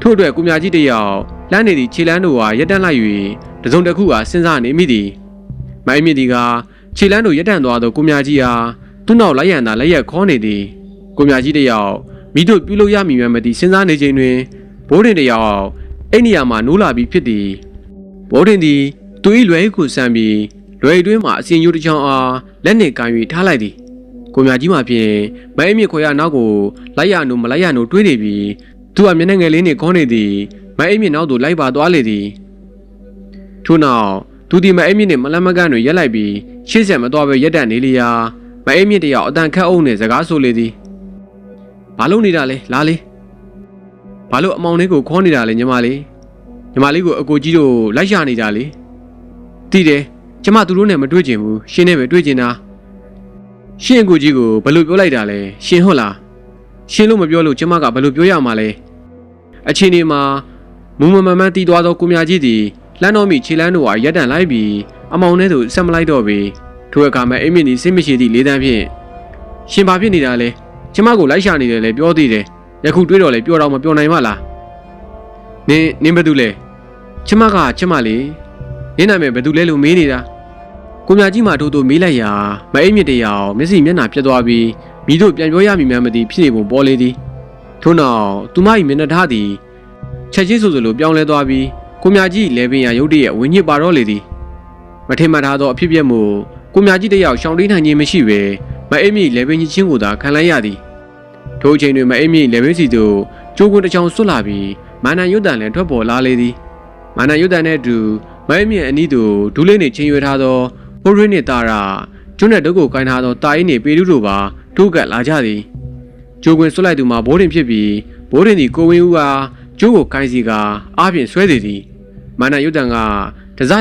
ထို့အတွက်ကိုမြကြီးတယောက်လမ်းနေသည့်ခြေလမ်းတို့ဟာရက်တန့်လိုက်၍တစုံတစ်ခုဟာစဉ်းစားနေမိသည်မအေးမြင့်သည်ကခြေလမ်းတို့ရက်တန့်သွားသောကိုမြကြီးဟာသူ့နောက်လိုက်ရန်သာလက်ရက်ခေါ်နေသည်ကိုမြကြီးတယောက်မိတို့ပြုလုပ်ရမည်မသိစဉ်းစားနေချိန်တွင်ဘိုးတင်တယောက်အဲ့နေရာမှာနိုးလာပြီးဖြစ်သည်ဘိုးတင်သည်သူ၏လွယ်ကိုဆမ်းပြီးလွယ်တွင်းမှာအစင်ရိုးတစ်ချောင်းအားလက်နှင့်ကန်၍ထားလိုက်သည်ကိုမြကြီးမှဖြင့်မအေးမြင့်ခွေရနောက်ကိုလိုက်ရနိုးမလိုက်ရနိုးတွေးနေပြီးသူကမျက်နှာငယ်လေးနှင့်ခေါင်းနေသည်မအေးမြင့်နောက်သို့လိုက်ပါသွားလေသည်ထို့နောက်သူဒီမအေးမြင့်နှင့်မလန်းမကန်းတွင်ရက်လိုက်ပြီးရှေ့ဆက်မသွားဘဲရက်တန့်နေလျာမအေးမြင့်တယောက်အတန်ခတ်အုပ်နှင့်စကားဆိုလေသည်ဘာလို့နေတာလဲလားလေးဘာလို့အမောင်လေးကိုခေါ်နေတာလဲညီမလေးကိုအကိုကြီးတို့လိုက်ရှာနေတာလေတည်တယ်ကျမသူတို့နဲ့မတွေ့ကျင်ဘူးရှင်နဲ့ပဲတွေ့ကျင်တာရှင်အကိုကြီးကိုဘယ်လိုပြောလိုက်တာလဲရှင်ဟုတ်လားရှင်လို့မပြောလို့ကျမကဘယ်လိုပြောရမှာလဲအချိန်ဒီမှာမူမမှန်တီးသွားသောကိုမြကြီးသည်လှမ်းတော်မိခြေလမ်းတို့ဟာရက်တန့်လိုက်ပြီးအမောင်ထဲသို့ဆက်မလိုက်တော့ပေထိုအခါမှအိမ်မင်းသည်စိတ်မရှိသည့်လေးတန်းဖြင့်ရှင်ဘာဖြစ်နေတာလဲကျမကိုလိုက်ရှာနေတယ်လေပြောသေးတယ်ယခုတွေးတော့လေပြောတော့မပြောနိုင်ပါလားနင်းဘာတူလဲကျမလေးနင်းနာမည်ဘာတူလဲလို့မေးနေတာကိုမြကြီးမှထို့သို့မေးလိုက်ရာမအိမ်မြင့်တယောက်မျက်စိမျက်နှာပြတ်သွားပြီးမိတို့ပြန်ပြောရမည်မသိဖြစ်နေပုံပေါ်လေသည်ထို့နောက်သူမ၏မျက်နှာထားသည်ချက်ချင်းဆိုသလိုပြောင်းလဲသွားပြီးကိုမြကြီးလဲပင်ရရုတ်တရက်ဝင်းညစ်ပါတော့လေသည်မထင်မှတ်ထားသောအဖြစ်ပြက်မှုကိုမြကြီးတယောက်ရှောင်တိန်နိုင်ခြင်းမရှိပဲမအိမ်မြင့်လဲပင်ကြီးချင်းကိုသာခံလိုက်ရသည်ထိုအချိန်တွင်မအိမ်မြင့်လဲပင်စီသို့ကျိုးကွန်းတစ်ချောင်းဆွတ်လာပြီးမာနန်ရွတ်တန်လည်းထွက်ပေါ်လာလေသည်မာနန်ရွတ်တန်နဲ့အတူမအိမ်မြင့်အနီးသို့ဒူးလေးနှင့်ချင်းရွယ်ထားသောဟိုရင်းနှင့်တာရာကျွန်းနဲ့တုတ်ကိုကိုင်းထားသောတာအင်းနှင့်ပေရုတို့ပါတိုးကပ်လာကြသည်ကျိုးကွန်းဆွတ်လိုက်သူမှာဘိုးတင်ဖြစ်ပြီးဘိုးတင်သည်ကိုဝင်းဦးအားကျိုးကိုကိုင်းစီကအားဖြင့်ဆွဲသည်သည်မာနန်ရွတ်တန်ကတစား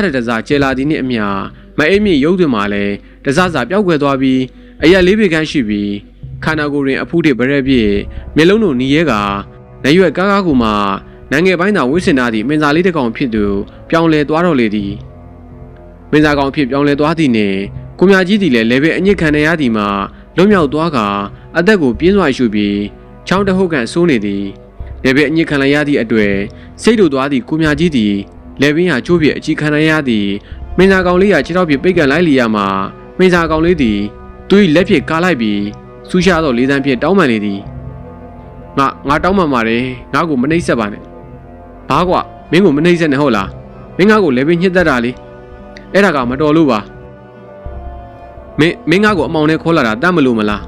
ကျဲလာသည်နှင့်အမျှမအိမ်မြင့်ရုပ်တွင်မှလည်းတစားစာပျောက်ကွယ်သွားပြီးအရက်လေးပေခန့်ရှိပြီးခန္ဓာကိုယ်တွင်အဖူးတစ်ဗရက်ပြည့်မျက်လုံးတို့နီးရဲကနရွက်ကားကားကိုမှနိုင်ငံပိုင်းသာဝိစင်သားသည့်မင်းသားလေးတစ်ကောင်ဖြစ်သူပြောင်းလဲသွားတော့လေသည်မင်းသားကောင်ဖြစ်ပြောင်းလဲသွားသည်နှင့်ကိုမြကြီးသည်လည်းလေဘဲအညစ်ခံရသည်မှာလွတ်မြောက်သွားကအသက်ကိုပြင်းစွာရှုပြီးချောင်းတဟုတ်ကန်ဆိုးနေသည်လေဘဲအညစ်ခံရသည့်အတွေ့စိတ်တို့သွားသည့်ကိုမြကြီးသည်လေပင်ဟာကျိုးပြအကြည့်ခံရသည်မင်းသားကောင်လေးဟာခြေထောက်ပြပိတ်ကန်လိုက်လျာမှာမင်းသားကောင်လေးသည်သူ၏လက်ဖြင့်ကားလိုက်ပြီးဆူရှာသောလေးတန်းဖြင့်တောင်းပန်လေသည်ငါတောင်းပန်ပါတယ်ငါ့ကိုမနှိပ်စက်ပါနဲ့ဘာကွာမင်းကိုမနှိပ်စက်နဲ့ဟုတ်လားမင်းငါ့ကိုလည်းပင်ညှစ်တတ်တာလေအဲ့ဒါကမတော်လို့ပါမင်းငါ့ကိုအမောင်နဲ့ခေါ်လာတာတတ်မလို့မလာ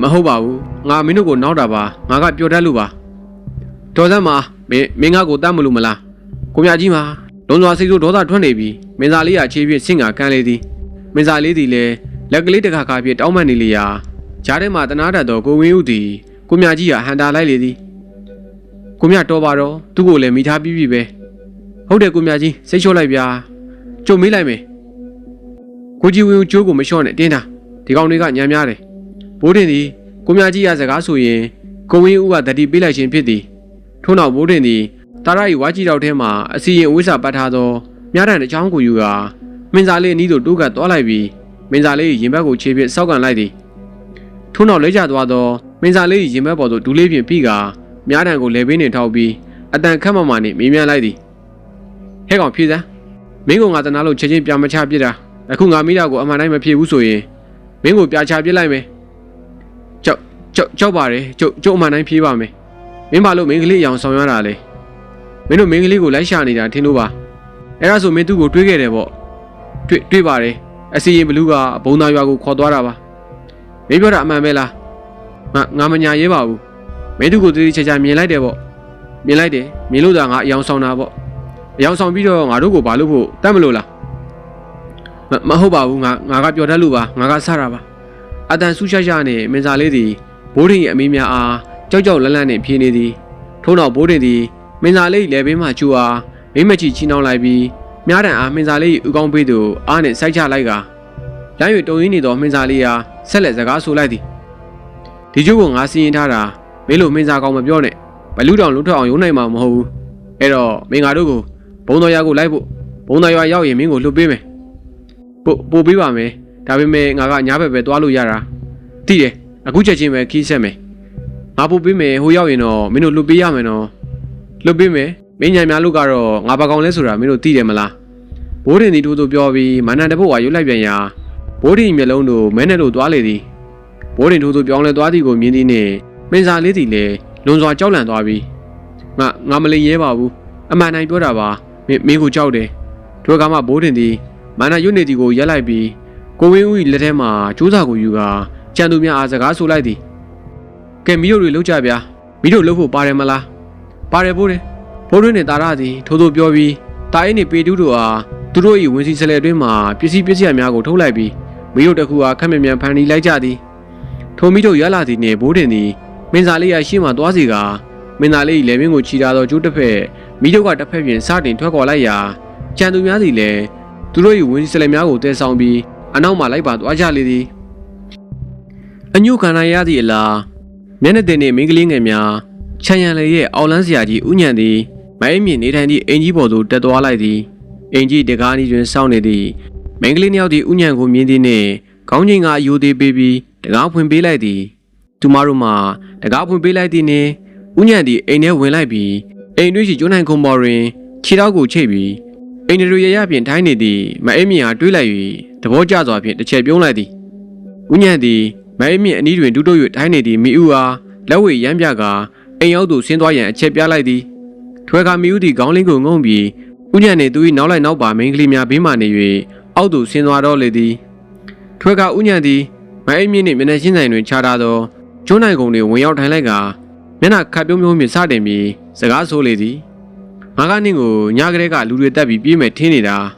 းမဟုတ်ပါဘူးငါမင်းတို့ကိုနောက်တာပါငါကပြောတတ်လို့ပါတော်စမ်းမှာမင်းငါ့ကိုတတ်မလို့မလားကိုမြကြီးမှာလွန်စွာစိတ်ဆိုးဒေါသထွက်နေပြီးမင်းသားလေးကခြေပြည့်ဆင့်ကကန်းလေသည်မင်းသားလေးသည်လည်းလက်ကလေးတစ်ခါပြည့်တောင်းပန်နေလျာဂျားထဲမှာတနာတတ်သောကိုဝင်းဦးသည်ကိုမြကြီးကဟန်တာလိုက်လေသည်ကိုမြတော်ပါတော့သူ့ကိုလည်းမိထားပြီးပြီပဲဟုတ်တယ်ကိုမြကြီးစိတ်လျှော့လိုက်ဗျာကြုံမေးလိုက်မယ်ကိုကြီးဝင်းဦးကျိုးကိုမလျှော့နဲ့တင်းတာဒီကောင်တွေကညံများတယ်ဘိုးတင်သည်ကိုမြကြီးရစကားဆိုရင်ကိုဝင်းဦးကတတိပေးလိုက်ခြင်းဖြစ်သည်ထို့နောက်ဘိုးတင်သည်တာရ၏ဝါကြီးတော်ထဲမှအစီရင်အဝိစာပတ်ထားသောမြားတန်တစ်ချောင်းကိုယူကာမင်းသားလေးအနီးသို့တိုးကပ်သွားလိုက်ပြီးမင်းသားလေးရင်ဘက်ကိုခြေဖြင့်စောက်ကန်လိုက်သည်ထို့နောက်လဲကျသွားသောမင်းသားလေးရင်ဘက်ပေါ်သို့ဒူးလေးဖြင့်ပြီးကာမြားတန်ကိုလဲပင်းနှင့်ထောက်ပြီးအတန်ခတ်မမှနှင့်မေးမြန်းလိုက်သည်ဟဲ့ကောင်ဖြေစမ်းမင်းကငါတနာလို့ချက်ချင်းပြမချပြစ်တာအခုငါမိတာကိုအမှန်တိုင်းမဖြေဘူးဆိုရင်မင်းကိုပြချပြစ်လိုက်မယ်ကြောက်ပါတယ်ကျုပ်အမှန်တိုင်းဖြေပါမယ်မင်းဘာလို့မင်းကလေးအယောင်ဆောင်ရတာလဲမင်းတို့မင်းကလေးကိုလိုက်ရှာနေတာထင်လို့ပါအဲ့ဒါဆိုမင်းသူ့ကိုတွေးခဲ့တယ်ပေါ့တွေးပါတယ်အစီရင်ဘလူးကဘုံသားရွာကိုခေါ်သွားတာပါမင်းပြောတာအမှန်ပဲလားငါမညာရဲပါဘူးမင်းသူ့ကိုတတိချာချာမြင်လိုက်တယ်ပေါ့မြင်လိုက်တယ်မြင်လို့သာငါအယောင်ဆောင်တာပေါ့အယောင်ဆောင်ပြီးတော့ငါတို့ကိုဘာလို့ဖို့တတ်မလို့လားမဟုတ်ပါဘူးငါကပြောတတ်လို့ပါငါကဆတာပါအတန်ဆူရှာနဲ့မင်းသားလေးသည်ဘိုးတင်ရဲ့အမေများအားကြောက်လန့်နဲ့ဖြေနေသည်ထို့နောက်ဘိုးတင်သည်မင်းသားလေးလည်းဘေးမှကျူအား မိမချီချီနှောင်းလိုက်ပြီးမြားတန်အားမင်းစားလေးဥကောင်းပေးသူအားနဲ့စိုက်ချလိုက်ကလမ်းရွေတုံရင်းနေသောမင်းစားလေးဟာဆက်လက်စကားဆိုလိုက်သည်ဒီကျိုးကိုငါစီရင်ထားတာမင်းလိုမင်းစားကောင်းမပြောနဲ့ဘလူတောင်လွတ်ထွက်အောင်ရုံးနိုင်မှာမဟုတ်ဘူးအဲ့တော့မင်းငါတို့ကိုဘုံတော်ရွာကိုလိုက်ဖို့ဘုံတော်ရွာရောက်ရင်မင်းကိုလွတ်ပေးမယ်ပို့ပေးပါမယ်ဒါပေမဲ့ငါကညာဘက်ပဲသွားလို့ရတာသိတယ်အခုချက်ချင်းပဲခီးဆက်မယ်ငါပို့ပေးမယ်ဟိုရောက်ရင်တော့မင်းတို့လွတ်ပေးရမယ်နော်လွတ်ပေးမယ်မင်းညာများလို့ကတော့ငါဘာကောင်လဲဆိုတာမင်းတို့သိတယ်မလားဘိုးတင်ဒီထိုးတို့ပြောပြီးမန္တန်တပုတ်ဝါရွတ်လိုက်ပြန်ရာဘိုးတင်မျက်လုံးတို့မဲနဲ့တို့သွားလေသည်ဘိုးတင်ထိုးတို့ပြောင်းလဲသွားသည်ကိုမြင်သည်နှင့်မင်းစားလေးသည်လည်းလွန်စွာကြောက်လန့်သွားပြီးငါမလိမ်ရဲပါဘူးအမှန်တိုင်းပြောတာပါမင်းကိုကြောက်တယ်ထိုကမှဘိုးတင်သည်မန္တန်ရွတ်နေသည်ကိုရက်လိုက်ပြီးကိုဝင်းဦး၏လက်ထဲမှာကျိုးစာကိုယူကာကြံသူများအားစကားဆိုလိုက်သည်ကဲမီးတို့တွေလှုပ်ကြဗျာမီးတို့လှုပ်ဖို့ပါတယ်မလားပါတယ်ဘိုးတင်ဘိုးတွင်းနဲ့တာရသည်ထိုးထိုးပြောပြီးတာအင်းနေပေတူးတို့အားသူတို့၏ဝင်စီဆလဲအတွင်းမှာပစ္စည်းများကိုထုတ်လိုက်ပြီးမိတို့တခုအားခက်မြမြန်ဖန်တီးလိုက်ကြသည်ထိုမိတို့ရလာသည်နှင့်ဘိုးတင်သည်မင်းသားလေးရရှေ့မှသွားစီကမင်းသားလေး၏လက်မင်းကိုချီထားသောကျိုးတစ်ဖက်မိတို့ကတစ်ဖက်ပြင်စတင်ထွက်ခေါ်လိုက်ရာကြံသူများသည်လည်းသူတို့၏ဝင်စီဆလဲများကိုတဲဆောင်ပြီးအနောက်မှလိုက်ပါသွားကြလေသည်အညုခံနိုင်ရသည့်အလားမျက်နှာတင်နှင့်မိန်းကလေးငယ်များချမ်းရံလေရဲ့အောက်လန်းစရာကြီးဥညံသည်မအိမ်မြင့်နေထိုင်သည့်အင်ကြီးပေါ်သို့တက်သွားလိုက်သည်အင်ကြီးတကားနီးတွင်စောင့်နေသည်မိန်းကလေးနှစ်ယောက်သည်ဥညံကိုမြင်သည်နှင့်ခေါင်းချင်းကအယိုသေးပေးပြီးတကားဖွင့်ပေးလိုက်သည်သူမတို့မှတကားဖွင့်ပေးလိုက်သည်နှင့်ဥညံသည်အိမ်ထဲဝင်လိုက်ပြီးအိမ်တွင်းရှိကျွန်းနိုင်ခုံပေါ်တွင်ခြေထောက်ကိုချိတ်ပြီးအိမ်တို့ရရဖြင့်ထိုင်းနေသည်မအိမ်မြင့်အားတွေးလိုက်၍သဘောကျစွာဖြင့်တစ်ချက်ပြုံးလိုက်သည်ဥညံသည်မအိမ်မြင့်အနီးတွင်ဒူးတို့၍ထိုင်းနေသည်မိဦးအားလက်ဝဲရမ်းပြကာအိမ်ရောက်သို့ဆင်းသွားရန်အချက်ပြလိုက်သည်ထွဲကမိဦးသည်ခေါင်းလင်းကိုငုံပြီးဥညံနှင့်သူ၏နောက်လိုက်နောက်ပါမိန်းကလေးများဘေးမှနေ၍အောက်သို့ဆင်းသွားတော့လေသည်ထွဲကဥညံသည်မအိမ်မြင့်နှင့်မျက်နှာချင်းဆိုင်တွင်ခြားထားသောကျွန်းနိုင်ကုန်းတွင်ဝင်ရောက်ထိုင်လိုက်ကာမျက်နှာခပ်ပြုံးပြုံးဖြင့်စတင်ပြီးစကားဆိုလေသည်ငါကနင့်ကိုညကလေးကလူတွေတက်ပြီးပြေးမယ်ထင်းနေတာ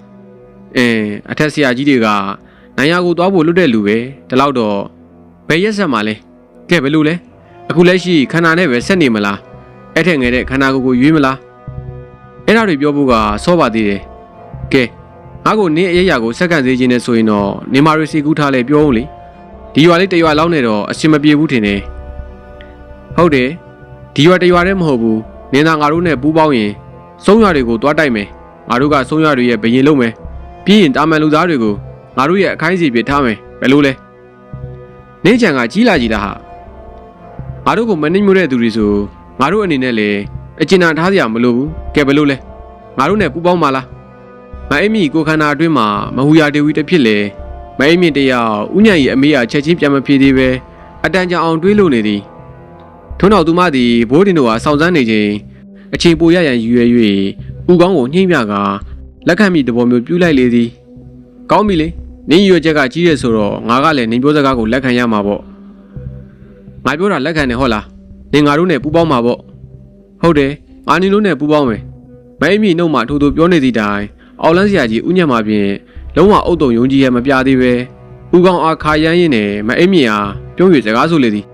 အထက်ဆရာကြီးတွေကနိုင်ရကိုသွားဖို့လွတ်တဲ့လူပဲဒီလောက်တော့ဘယ်ရက်ဆက်မှာလဲကဲဘယ်လိုလဲအခုလက်ရှိခန္ဓာနဲ့ပဲဆက်နေမလားအဲ့ထက်ငယ်တဲ့ခန္ဓာကိုယ်ကိုရွေးမလားအဲ့ဒါတွေပြောဖို့ကစောပါသေးတယ်ကဲငါကိုနင်းအရရကိုစက္ကန့်စေးခြင်းနဲ့ဆိုရင်တော့နေမာရီစီကူးထားလဲပြောဦးလေဒီရွာလေးတရွာလောက်နဲ့တော့အဆင်မပြေဘူးထင်တယ်ဟုတ်တယ်ဒီရွာတရွာတည်းမဟုတ်ဘူးနင်းသားငါတို့နဲ့ပူးပေါင်းရင်စုံရွာတွေကိုတွားတိုက်မယ်ငါတို့ကစုံရွာတွေရဲ့ဘယင်လုံးမယ်ပြီးရင်တာမန်လူသားတွေကိုငါတို့ရဲ့အခိုင်းစီပြထားမယ်ဘယ်လိုလဲနင်းချံကကြီးလာကြီးလားဟာငါတို့ကိုမနှိမ့်မို့တဲ့သူတွေဆိုငါတို့အနေနဲ့လေအကျဉ်းထားစရာမလိုဘူးကဲဘယ်လိုလဲငါတို့နဲ့ပူးပေါင်းပါလားမအိမ်မီကိုခန္ဓာအတွင်းမှာမဟူရတေဝီတစ်ဖြစ်လေမအိမ်မီတယောက်ဥညံ့ရဲ့အမေကချက်ချင်းပြန်မဖြေသေးပဲအတန်ကြာအောင်တွေးလို့နေသည်ထို့နောက်သူမသည်ဘိုးတင်တို့ဟာစောင့်စမ်းနေခြင်းအချိန်ပိုရရန်ယူရွယ်၍ဥကောင်းကိုညှိမ့်ပြကာလက်ခံမိတဘောမျိုးပြူးလိုက်လေသည်ကောင်းပြီလေနင်းရွယ်ချက်ကကြီးရဲဆိုတော့ငါကလည်းနင်းပြောစကားကိုလက်ခံရမှာပေါ့ငါပြောတာလက်ခံတယ်ဟုတ်လားနင်ငါတို့နဲ့ပူးပေါင်းမှာပေါ့ဟုတ်တယ်ငါနင်တို့နဲ့ပူးပေါင်းမယ်မအိမ်မီနှုတ်မှထိုးထိုးပြောနေသည့်တိုင်အောက်လန်းစရာကြီးဥညံ့မှာဖြင့်လုံးဝအုတ်တုံယုံကြည်ရမပြသေးပဲဥကောင်းအားခါရမ်းရင်းနဲ့မအိမ်မီအားပြုံး၍စကားဆိုလေသည်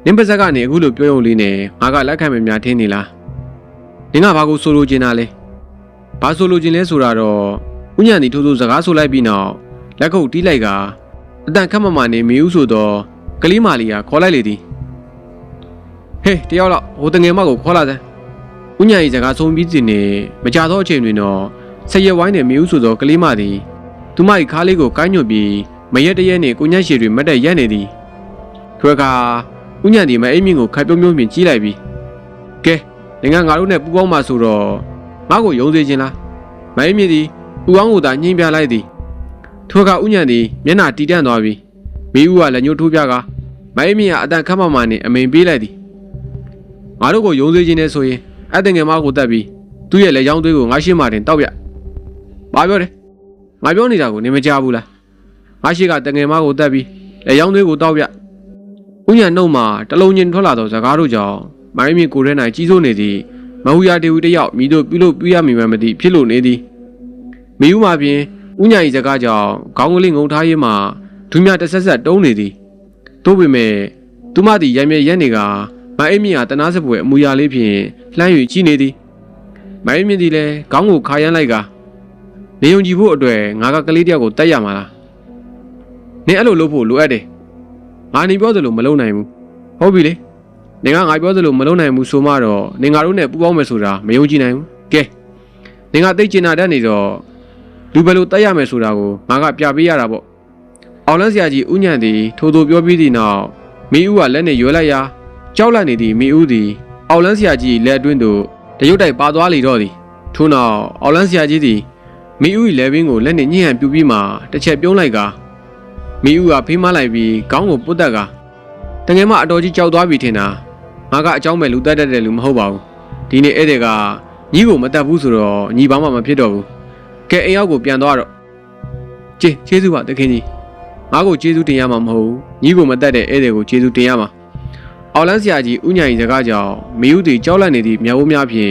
နင်းပါဇက်ကနေအခုလိုပြောရုံလေးနဲ့ငါကလက်ခံမများထင်းနေလားနင်ကဘာကိုဆိုလိုချင်တာလဲဘာဆိုလိုချင်လဲဆိုတာတော့ဥညံ့သည်ထိုးထိုးစကားဆိုလိုက်ပြီးနောက်လက်ခုပ်တီးလိုက်ကအတန်ခက်မမနေမီဦးဆိုတော့ကလေးမလေးကခေါ်လိုက်လေသည်ဟေးတယောက်လောက်ဟိုတငယ်မကိုခေါ်လာစမ်းဥညံ့၏စကားဆုံးပြီးတင်နေမကြသောအချိန်တွင်တော့ဆက်ရက်ဝိုင်းနဲ့မီဦးဆိုသောကလေးမသည်သူမ၏ခါးလေးကိုကိုင်းညွတ်ပြီးမရက်တရက်နှင့်ကိုညက်ရှည်တွင်မတ်တက်ရက်နေသည်ထွဲကဥညံ့သည်မအိမ်မြင့်ကိုခပ်ပြုံးပြုံးပြင်ကြီးလိုက်ပြီးကဲငါတို့နဲ့ပူးပေါင်းမှဆိုတော့ငါ့ကိုယုံစေခြင်းလားမအိမ်မြင့်သည်ဥကောင်းကိုသာညှိပြလိုက်သည်ထွဲကဥညံ့သည်မျက်နှာတီတန့်သွားပြီးမီဦးကလက်ညှိုးထိုးပြကာမအိမ်မြင့်ကအတန်ခတ်မှမှနှင့်အမိန်ပေးလိုက်သည်ငါတို့ကိုယုံစေခြင်းနဲ့ဆိုရင်အတငယ်မကိုတက်ပြီးသူ့ရဲ့လက်ချောင်းသွေးကိုငါရှိမှတင်တောက်ပြဘာပြောတယ်ငါပြောနေတာကိုနင်မကြားဘူးလားငါရှိကတငယ်မကိုတက်ပြီးလက်ချောင်းသွေးကိုတောက်ပြဥညံနှုတ်မှာတလုံးချင်းထွက်လာသောစကားတို့ကြောင့်မိုင်းမြင့်ကိုရဲနိုင်ကြီးစိုးနေသည်မဟူရတေဝီတယောက်မိတို့ပြုလို့ပြရမိမှမသိဖြစ်လို့နေသည်မိဦးမှာပြင်ဥညံ၏စကားကြောင့်ခေါင်းကလေးငုံထားရေးမှာဒူးမြတဆက်ဆက်တုံးနေသည်တို့ပေမဲ့သူမသည်ရံမြဲရက်နေကမအိမ်မြင့်ဟာတနာစပွဲအမူအရာလေးဖြင့်လှမ်း၍ကြီးနေသည် မိုင်းမြင့်ဒီလဲခေါင်းကိုခါရမ်းလိုက်ကနေုံကြည့်ဖို့အတွက်ငါကကလေးတယောက်ကိုတတ်ရမှာလားနင်အဲ့လိုလုပ်ဖို့လိုအပ်တယ်ငါနေပြောသလိုမလုပ်နိုင်ဘူးဟုတ်ပြီလေနင်ကငါပြောသလိုမလုပ်နိုင်ဘူးဆိုမှတော့နင်ငါတို့နဲ့ပူးပေါင်းမယ်ဆိုတာမယုံကြည်နိုင်ဘူးကဲနင်ကသိကျင်တာတတ်နေတော့လူဘယ်လိုတတ်ရမယ်ဆိုတာကိုငါကပြပေးရတာပေါ့အောင်လန်းဆရာကြီးဥညံသည်ထိုးထိုးပြောပြီးသည့်နောက်မိဦးကလက်နဲ့ရွယ်လိုက်ရာကြောက်လန့်နေသည့်မိဦးသည်အောင်လန်းဆရာကြီးလက်အတွင်းသို့တရုတ်တိုက်ပါသွားလေတော့သည်ထို့နောက်အောင်လန်းဆရာကြီးသည်မိဦး၏လက်ပင်ကိုလက်နှင့်ညှိဟန်ပြူပြီးမှတစ်ချက်ပြုံးလိုက်ကမိဦးကဖေးမလိုက်ပြီးခေါင်းကိုပုတ်တက်ကတငယ်မအတော်ကြီးကြောက်သွားပြီထင်တာငါကအเจ้าမဲ့လူတက်တဲ့လူမဟုတ်ပါဘူးဒီနေ့ဧည့်သည်ကညီကိုမတက်ဘူးဆိုတော့ညီပေါင်းမှမဖြစ်တော့ဘူးကဲအိမ်ရောက်ကိုပြန်သွားတော့ကျေးဇူးပါတခင်ကြီးငါ့ကိုကျေးဇူးတင်ရမှာမဟုတ်ဘူးညီကိုမတက်တဲ့ဧည့်သည်ကိုကျေးဇူးတင်ရမှာအောင်လန်းဆရာကြီးဥညာကြီးစကားကြောင့်မိဦးသည်ကြောက်လန့်နေသည့်မျက်ဝန်းများဖြင့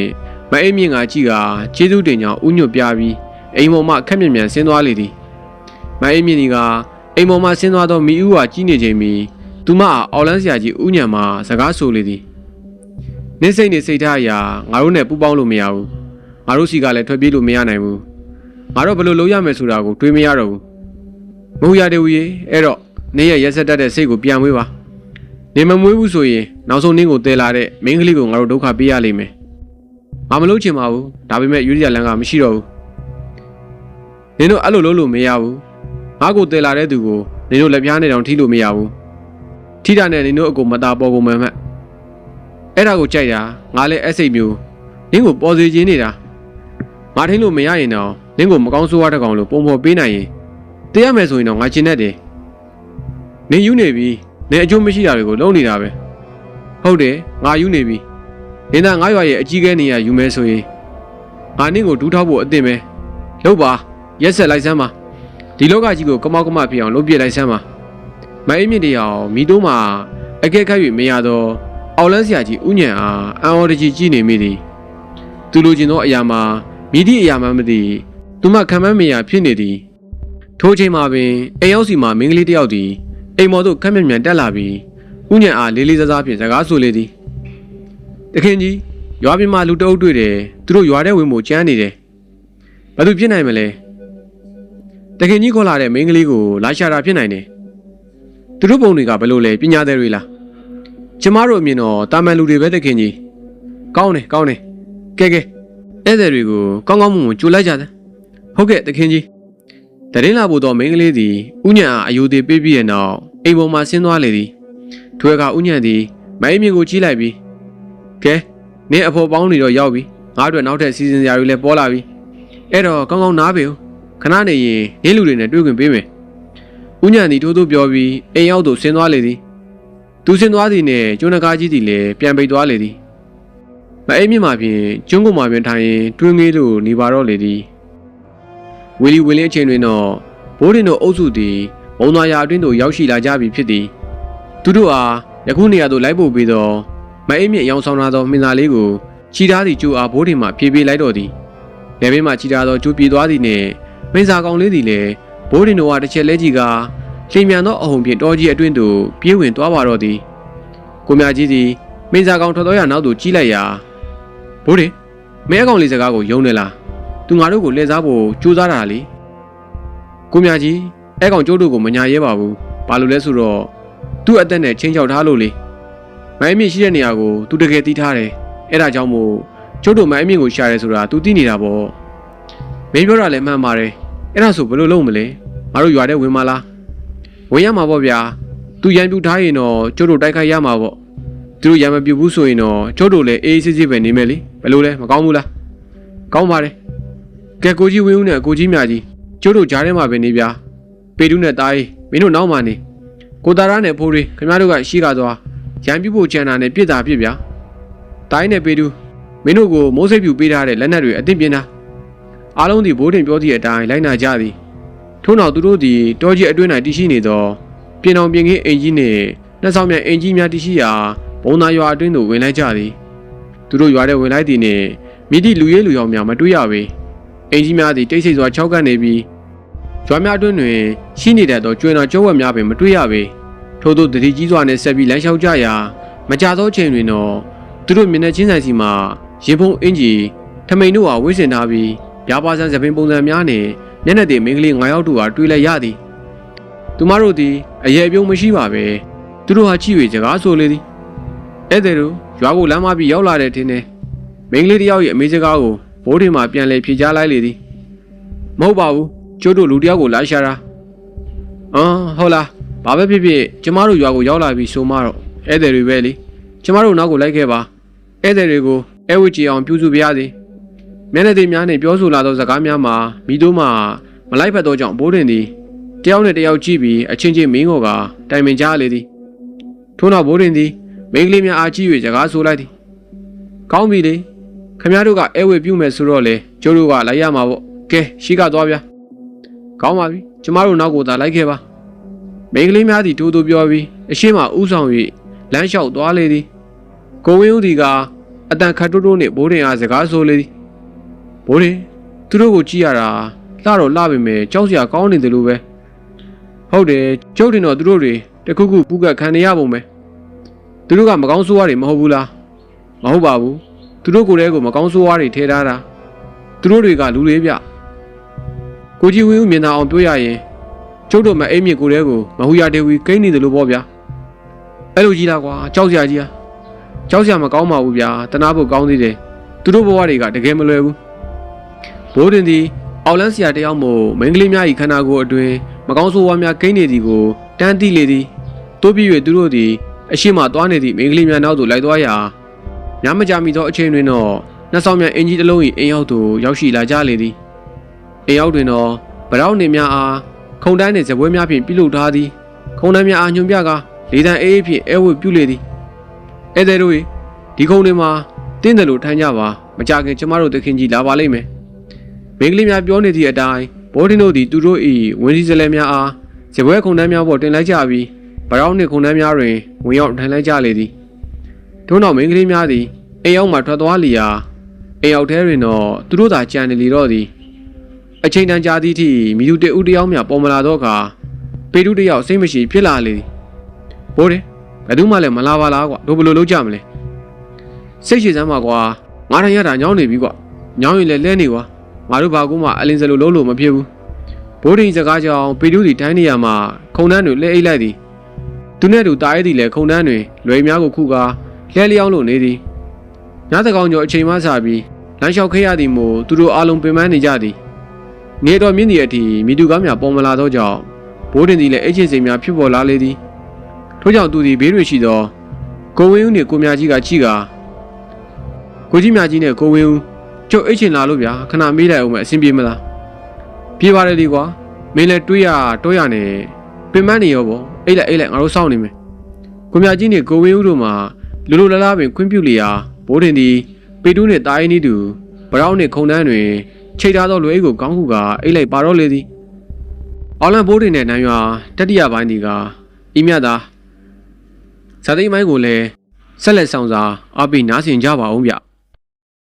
်မအိမ်မြင့်ကကြည့်ကကျေးဇူးတင်ကြောင်းဥညွတ်ပြပြီးအိမ်ပေါ်မှခက်မြက်မြန်ဆင်းသွားလေသည်မအိမ်မြင့်ကအိမ်ပေါ်မှဆင်းသွားသောမိဦးကကြီးနေချိန်မီသူမအောင်လန်းဆရာကြီးဥညံမှာစကားဆိုလေသည်နင်းစိတ်နေစိတ်ထားအရာငါတို့နဲ့ပူးပေါင်းလို့မရဘူးငါတို့စီကလည်းထွက်ပြေးလို့မရနိုင်ဘူးငါတို့ဘယ်လိုလုပ်ရမယ်ဆိုတာကိုတွေးမရတော့ဘူးမဟုတ်ရတဲ့ဦးရေအဲ့တော့နင်းရဲ့ရက်ဆက်တတ်တဲ့စိတ်ကိုပြန်မွေးပါနေမမွေးဘူးဆိုရင်နောက်ဆုံးနင်းကိုတဲလာတဲ့မိန်းကလေးကိုငါတို့ဒုက္ခပေးရလိမ့်မယ်ငါမလုပ်ချင်ပါဘူးဒါပေမဲ့ယူရီယာလန်ကမရှိတော့ဘူးနင်တို့အဲ့လိုလုပ်လို့မရဘူးငါကိုတဲလာတဲ့သူကိုနင်တို့လက်ပြားနဲ့တောင်ထိလို့မရဘူးထိတာနဲ့နင်တို့အကိုမတာပေါ်ကုန်မှမှအဲ့ဒါကိုကြိုက်တာငါလည်းအစိတ်မျိုးနင်းကိုပေါ်စေခြင်းနေတာငါထိလို့မရရင်တော့နင်းကိုမကောင်းဆိုးရတဲ့ကောင်လို့ပုံဖော်ပေးနိုင်ရင်တရားမယ်ဆိုရင်တော့ငါကျင်တတ်တယ်နင်ယူနေပြီနင်အကျိုးမရှိတာတွေကိုလုံးနေတာပဲဟုတ်တယ်ငါယူနေပြီနင်သာငါရွာရဲ့အကြီးကဲနေရယူမယ်ဆိုရင်ငါနင့်ကိုဒူးထောက်ဖို့အသင့်ပဲလုပ်ပါရက်ဆက်လိုက်စမ်းပါဒီလောကကြီးကိုကမောက်ကမဖြစ်အောင်လုပ်ပြလိုက်စမ်းပါမအေးမြင့်တရားမိတို့မှာအကဲခတ်၍မရတော့အောင်လန်းဆရာကြီးဥညံအားအံ့ဩတကြီးကြည့်နေမိသည်သူလိုချင်သောအရာမှာမိသည့်အရာမှမသိသူမခံမမရဖြစ်နေသည်ထိုချိန်မှာပင်အိမ်ရောက်စီမှာမင်းကလေးတယောက်သည်အိမ်မော်သို့ခက်မြက်မြန်တက်လာပြီးဥညံအားလေးလေးစားစားဖြင့်စကားဆိုလေသည်တခင်ကြီးရွာပြင်မှာလူတအုပ်တွေ့တယ်သူတို့ရွာထဲဝင်ဖို့ကြမ်းနေတယ်ဘာလို့ဖြစ်နိုင်မလဲတခင်ကြီးခေါ်လာတဲ့မင်းကလေးကိုလာရှာတာဖြစ်နိုင်တယ်သူတို့ပုံတွေကဘယ်လိုလဲပညာသည်တွေလားကျမတို့အမြင်တော့တာမန်လူတွေပဲတခင်ကြီးကောင်းတယ်ကဲဧည့်သည်တွေကိုကောင်းကောင်းမွန်မွန်ကြိုလိုက်ကြတယ်ဟုတ်ကဲ့တခင်ကြီးတရင်လာဖို့တော့မင်းကလေးသည်ဥညံအားအယုသေးပေးပြီးတဲ့နောက်အိမ်ပေါ်မှာဆင်းသွားလေသည်ထွေကဥညံသည်မိုင်းမြင့်ကိုကြီးလိုက်ပြီးကဲနင်းအဖော်ပေါင်းနေတော့ရောက်ပြီငါတို့နောက်ထပ်စီစဉ်စရာတွေလည်းပေါ်လာပြီအဲ့တော့ကောင်းကောင်းနားပေဦးခဏနေရင်နင်းလူတွေနဲ့တွေ့ခွင့်ပေးမယ်ဥညံသည်ထိုးထိုးပြောပြီးအိမ်ရောက်သို့ဆင်းသွားလေသည်သူဆင်းသွားသည်နဲ့ကျွန်းနဂါကြီးသည်လည်းပြန်ပိတ်သွားလေသည်မအိမ်မြင့်မှာဖြင့်ကျွန်းကုန်းမှာပင်ထိုင်ရင်တွင်းငေးလို့နေပါတော့လေသည်ဝီလီဝီလင်းအချိန်တွင်တော့ဘိုးတင်တို့အုပ်စုသည်ဘုံသားရာအတွင်းသို့ရောက်ရှိလာကြပြီဖြစ်သည်သူတို့အားယခုနေရာသို့လိုက်ပို့ပြီးတော့မအိမ်မြင့်ရောင်ဆောင်လာသောမင်းသားလေးကိုချီထားသည့်ကျိုးအားဘိုးတင်မှဖြေပေးလိုက်တော့သည်လယ်ဘေးမှချီထားသောကျိုးပြေသွားသည်နှင့်မင်းစားကောင်လေးသည်လည်းဘိုးတင်တို့ကတစ်ချက်လဲကြည့်ကာလျင်မြန်သောအဟုန်ဖြင့်တော်ကြီးအတွင်းသို့ပြေးဝင်သွားပါတော့သည်ကိုမြကြီးသည်မင်းစားကောင်ထွက်သောရာနောက်သို့ကြီးလိုက်ရာဘိုးတင်မင်းအကောင်လေးစကားကိုယုံနေလားသူငါတို့ကိုလှည့်စားဖို့ကြိုးစားတာလေကိုမြကြီးအဲကောင်ကျိုးတို့ကိုမညာရဲပါဘူးဘာလို့လဲဆိုတော့သူ့အသက်နဲ့ချင်းချောက်ထားလို့လေမိုင်းမြင့်ရှိတဲ့နေရာကိုသူတကယ်တီးထားတယ်အဲ့ဒါကြောင့်မို့ကျိုးတို့မိုင်းမြင့်ကိုရှာရဲဆိုတာသူသိနေတာပေါ့မင်းပြောတာလည်းမှန်ပါတယ်အဲ့ဒါဆိုဘယ်လိုလုပ်မလဲငါတို့ရွာထဲဝင်မလားဝင်ရမှာပေါ့ဗျာသူရန်ပြူထားရင်တော့ကျိုးတို့တိုက်ခိုက်ရမှာပေါ့သူတို့ရန်မပြူဘူးဆိုရင်တော့ကျိုးတို့လည်းအေးအေးဆေးဆေးပဲနေမယ်လေဘယ်လိုလဲမကောင်းဘူးလားကောင်းပါတယ်ကဲကိုကြီးဝင်းဦးနဲ့ကိုကြီးမြကြီးကျိုးတို့ကြားထဲမှာပဲနေဗျာပေတူးနဲ့တားရေးမင်းတို့နောက်မှနေကိုတာရနဲ့ဖိုးတွေခင်ဗျားတို့ကရှိကသွားရန်ပြူဖို့ကြံတာနဲ့ပြစ်တာပြစ်ဗျာတားရေးနဲ့ပေတူးမင်းတို့ကိုမိုးစိတ်ပြူပေးထားတဲ့လက်နက်တွေအသင့်ပြင်းတာအားလုံးဒီဘိုးတင်ပြောသည့်အတိုင်းလိုက်နာကြသည်ထို့နောက်သူတို့သည်တောကြီးအတွင်း၌တည်ရှိနေသောပြင်အောင်ပြင်ခင်းအင်ကြီးနှင့်နှစ်ဆောင်မြန်အင်ကြီးများတည်ရှိရာဘုံသားရွာအတွင်းသို့ဝင်လိုက်ကြသည်သူတို့ရွာထဲဝင်လိုက်သည်နှင့်မိသည့်လူရဲလူရောင်များမတွေ့ရပေအင်ကြီးများသည်တိတ်ဆိတ်စွာခြောက်ကန်နေပြီးရွာများအတွင်းတွင်ရှိနေတတ်သောကျွန်းတော်ကျုပ်ဝက်များပင်မတွေ့ရပေထို့သောတတိကြီးစွာနှင့်ဆက်ပြီးလမ်းလျှောက်ကြရာမကြသောချိန်တွင်တော့သူတို့မျက်နှာချင်းဆိုင်စီမှာရင်ဖုံးအင်ကြီး ထမိန်တို့ဟာဝိစင်ထားပြီးပြားပါဆန်းသပင်ပုံစံများနဲ့မျက်နှာတည်မိန်းကလေး9ယောက်တို့ဟာတွေ့လိုက်ရသည်သူမတို့သည်အရေပြုံးမရှိပါပဲသူတို့ဟာကြည့်၍စကားဆိုလေသည်ဧည့်သည်တို့ရွာကိုလမ်းမပြီးရောက်လာတဲ့ထင်းနဲ့မိန်းကလေးတစ်ယောက်ရဲ့အမေစကားကိုဘိုးထင်မှပြန်လဲဖြေချလိုက်လေသည်မဟုတ်ပါဘူးကျိုးတို့လူတစ်ယောက်ကိုလာရှာတာဟုတ်လားဘာပဲဖြစ်ဖြစ်ကျမတို့ရွာကိုရောက်လာပြီးဆိုမှတော့ဧည့်သည်တွေပဲလေကျမတို့နောက်ကိုလိုက်ခဲ့ပါဧည့်သည်တွေကိုအဲဝစ်ကြည်အောင်ပြုစုပြရသည်မျက်နှာသေးများနဲ့ပြောဆိုလာသောစကားများမှာမိတို့မှမလိုက်ဖက်သောကြောင့်ဘိုးတင်သည်တယောက်နဲ့တယောက်ကြည့်ပြီးအချင်းချင်းမင်းငေါ်ကတိုင်ပင်ကြလေသည်ထို့နောက်ဘိုးတင်သည်မိန်းကလေးများအားကြည့်၍စကားဆိုလိုက်သည်ကောင်းပြီလေခမရတို့ကအဲဝစ်ပြုမယ်ဆိုတော့လေကျိုးတို့ကလိုက်ရမှာပေါ့ကဲရှိကသွားဗျာကောင်းပါပြီကျမတို့နောက်ကိုသာလိုက်ခဲ့ပါမိန်းကလေးများသည်ထိုးထိုးပြောပြီးအရှိမဥဆောင်၍လမ်းလျှောက်သွားလေသည်ကိုဝင်းဦးသည်ကအတန်ခတ်တိုးတိုးနှင့်ဘိုးတင်အားစကားဆိုလေသည်ဘိုးတင်သူတို့ကိုကြည့်ရတာလှတော့လှပေမဲ့ကြောက်စရာကောင်းနေတယ်လို့ပဲဟုတ်တယ်ကျုပ်တင်တော့သူတို့တွေတခုခုပူကတ်ခံနေရပုံပဲသူတို့ကမကောင်းဆိုးရတွေမဟုတ်ဘူးလားမဟုတ်ပါဘူးသူတို့ကိုယ်တည်းကိုမကောင်းဆိုးရတွေထဲထားတာသူတို့တွေကလူလေးဗျကိုကြီးဝင်းဦးမြင်သာအောင်ပြောရရင်ကျုပ်တို့မအိမ်မြစ်ကိုယ်တည်းကိုမဟူရတေဝီကိန်းနေတယ်လို့ပေါ့ဗျာအဲ့လိုကြီးလားကွာကြောက်စရာကြီးကြောက်စရာမကောင်းပါဘူးဗျာတနာဖို့ကောင်းသေးတယ်သူတို့ဘဝတွေကတကယ်မလွယ်ဘူးဘိုးတင်သည်အောက်လန်းဆရာတယောက်မို့မိန်းကလေးများ၏ခန္ဓာကိုယ်အတွင်းမကောင်းဆိုးဝါးများကိန်းနေသည်ကိုတန်းသိလေသည်တိုးပြီး၍သူတို့သည်အရှိမသွားနေသည့်မိန်းကလေးများနောက်သို့လိုက်သွားရာညမကြမီသောအချိန်တွင်တော့နှစ်ဆောင်များအင်ကြီးတစ်လုံး၏အိမ်ရောက်သို့ရောက်ရှိလာကြလေသည်အိမ်ရောက်တွင်တော့ဗရောင်းနေများအားခုံတိုင်းနှင့်ဇပွဲများဖြင့်ပြုလုပ်ထားသည်ခုံတိုင်းများအားညွှန်ပြကာလေတံအေးအေးဖြင့်အဲဝတ်ပြုလေသည်ဧည့်သည်တို့ဒီခုံတွေမှာတင်းတယ်လို့ထိုင်ကြပါမကြခင်ကျမတို့သခင်ကြီးလာပါလိမ့်မယ်မိန်းကလေးများပြောနေသည့်အတိုင်းဘောဒင်းတို့သည်သူတို့၏ဝင်စည်းစလဲများအားဇပွဲခုံတန်းများပေါ်တင်လိုက်ကြပြီးဗရောင်းနှင့်ခုံတန်းများတွင်ဝင်ရောက်ထိုင်လိုက်ကြလေသည်ထို့နောက်မိန်းကလေးများသည်အိမ်ရောက်မှထွက်သွားလျာအိမ်ရောက်ထဲတွင်တော့သူတို့သာကြံနေလေတော့သည်အချိန်တန်ကြာသည့်အထိမိသူတဦးတယောက်များပေါ်မလာတော့အခါပေတုတယောက်စိတ်မရှိဖြစ်လာလေသည်ဘိုးတယ်ဘယ်သူမှလည်းမလာပါလားကွာတို့ဘယ်လိုလုပ်ကြမလဲစိတ်ရှိစမ်းပါကွာငါထိုင်ရတာညောင်းနေပြီကွာညောင်းရင်လည်းလဲနေကွာငါတို့ဘာကူမှအလင်းစလိုလုံးလို့မဖြစ်ဘူးဘိုးတင်စကားကြောင့်ပေတုသည်တိုင်းနေရမှာခုံတန်းတွေလဲအိတ်လိုက်သည်သူနဲ့တူတားရည်သည်လည်းခုံတန်းတွင်လွယ်များကိုခုကာလဲလျောင်းလို့နေသည်ညသကောင်ကျော်အချိန်မှစပြီးလမ်းလျှောက်ခဲ့ရသည်မို့သူတို့အားလုံးပင်ပန်းနေကြသည်နေတော်မြင့်သည့်အထိမိသူကားများပေါ်မလာသောကြောင့်ဘိုးတင်သည်လည်းအိတ်ချင်စိမ်များဖြစ်ပေါ်လာလေသည်ထို့ကြောင့်သူသည်ဘေးတွင်ရှိသောကိုဝင်းဦးနှင့်ကိုမြကြီးကကြည့်ကာကိုကြီးမြကြီးနဲ့ကိုဝင်းဦးကျုပ်အိတ်ချင်လာလို့ဗျာခဏမေးလိုက်အောင်မယ်အဆင်ပြေမလားပြေးပါတယ်ဒီကွာမင်းလည်းတွေးရတော့ရနဲ့ပင်ပန်းနေရောပေါ့အိတ်လိုက်ငါတို့စောင့်နေမယ်ကိုမြကြီးနဲ့ကိုဝင်းဦးတို့မှာလူလူလားလားပင်ခွင့်ပြုလျာဘိုးတင်သည်ပေတူးနှင့်တားရင်းဤသူဗရောင်းနှင့်ခုံတန်းတွင်ချိတ်ထားသောလူအိတ်ကိုကောင်းခုကအိတ်လိုက်ပါတော့လေသည်အော်လန်ဘိုးတင်နဲ့နန်းရွာတတိယပိုင်းဒီကဤမြတ်သာဇာတိမိုင်းကိုလည်းဆက်လက်ဆောင်စာအပိနားဆင်ကြပါအောင်ဗျ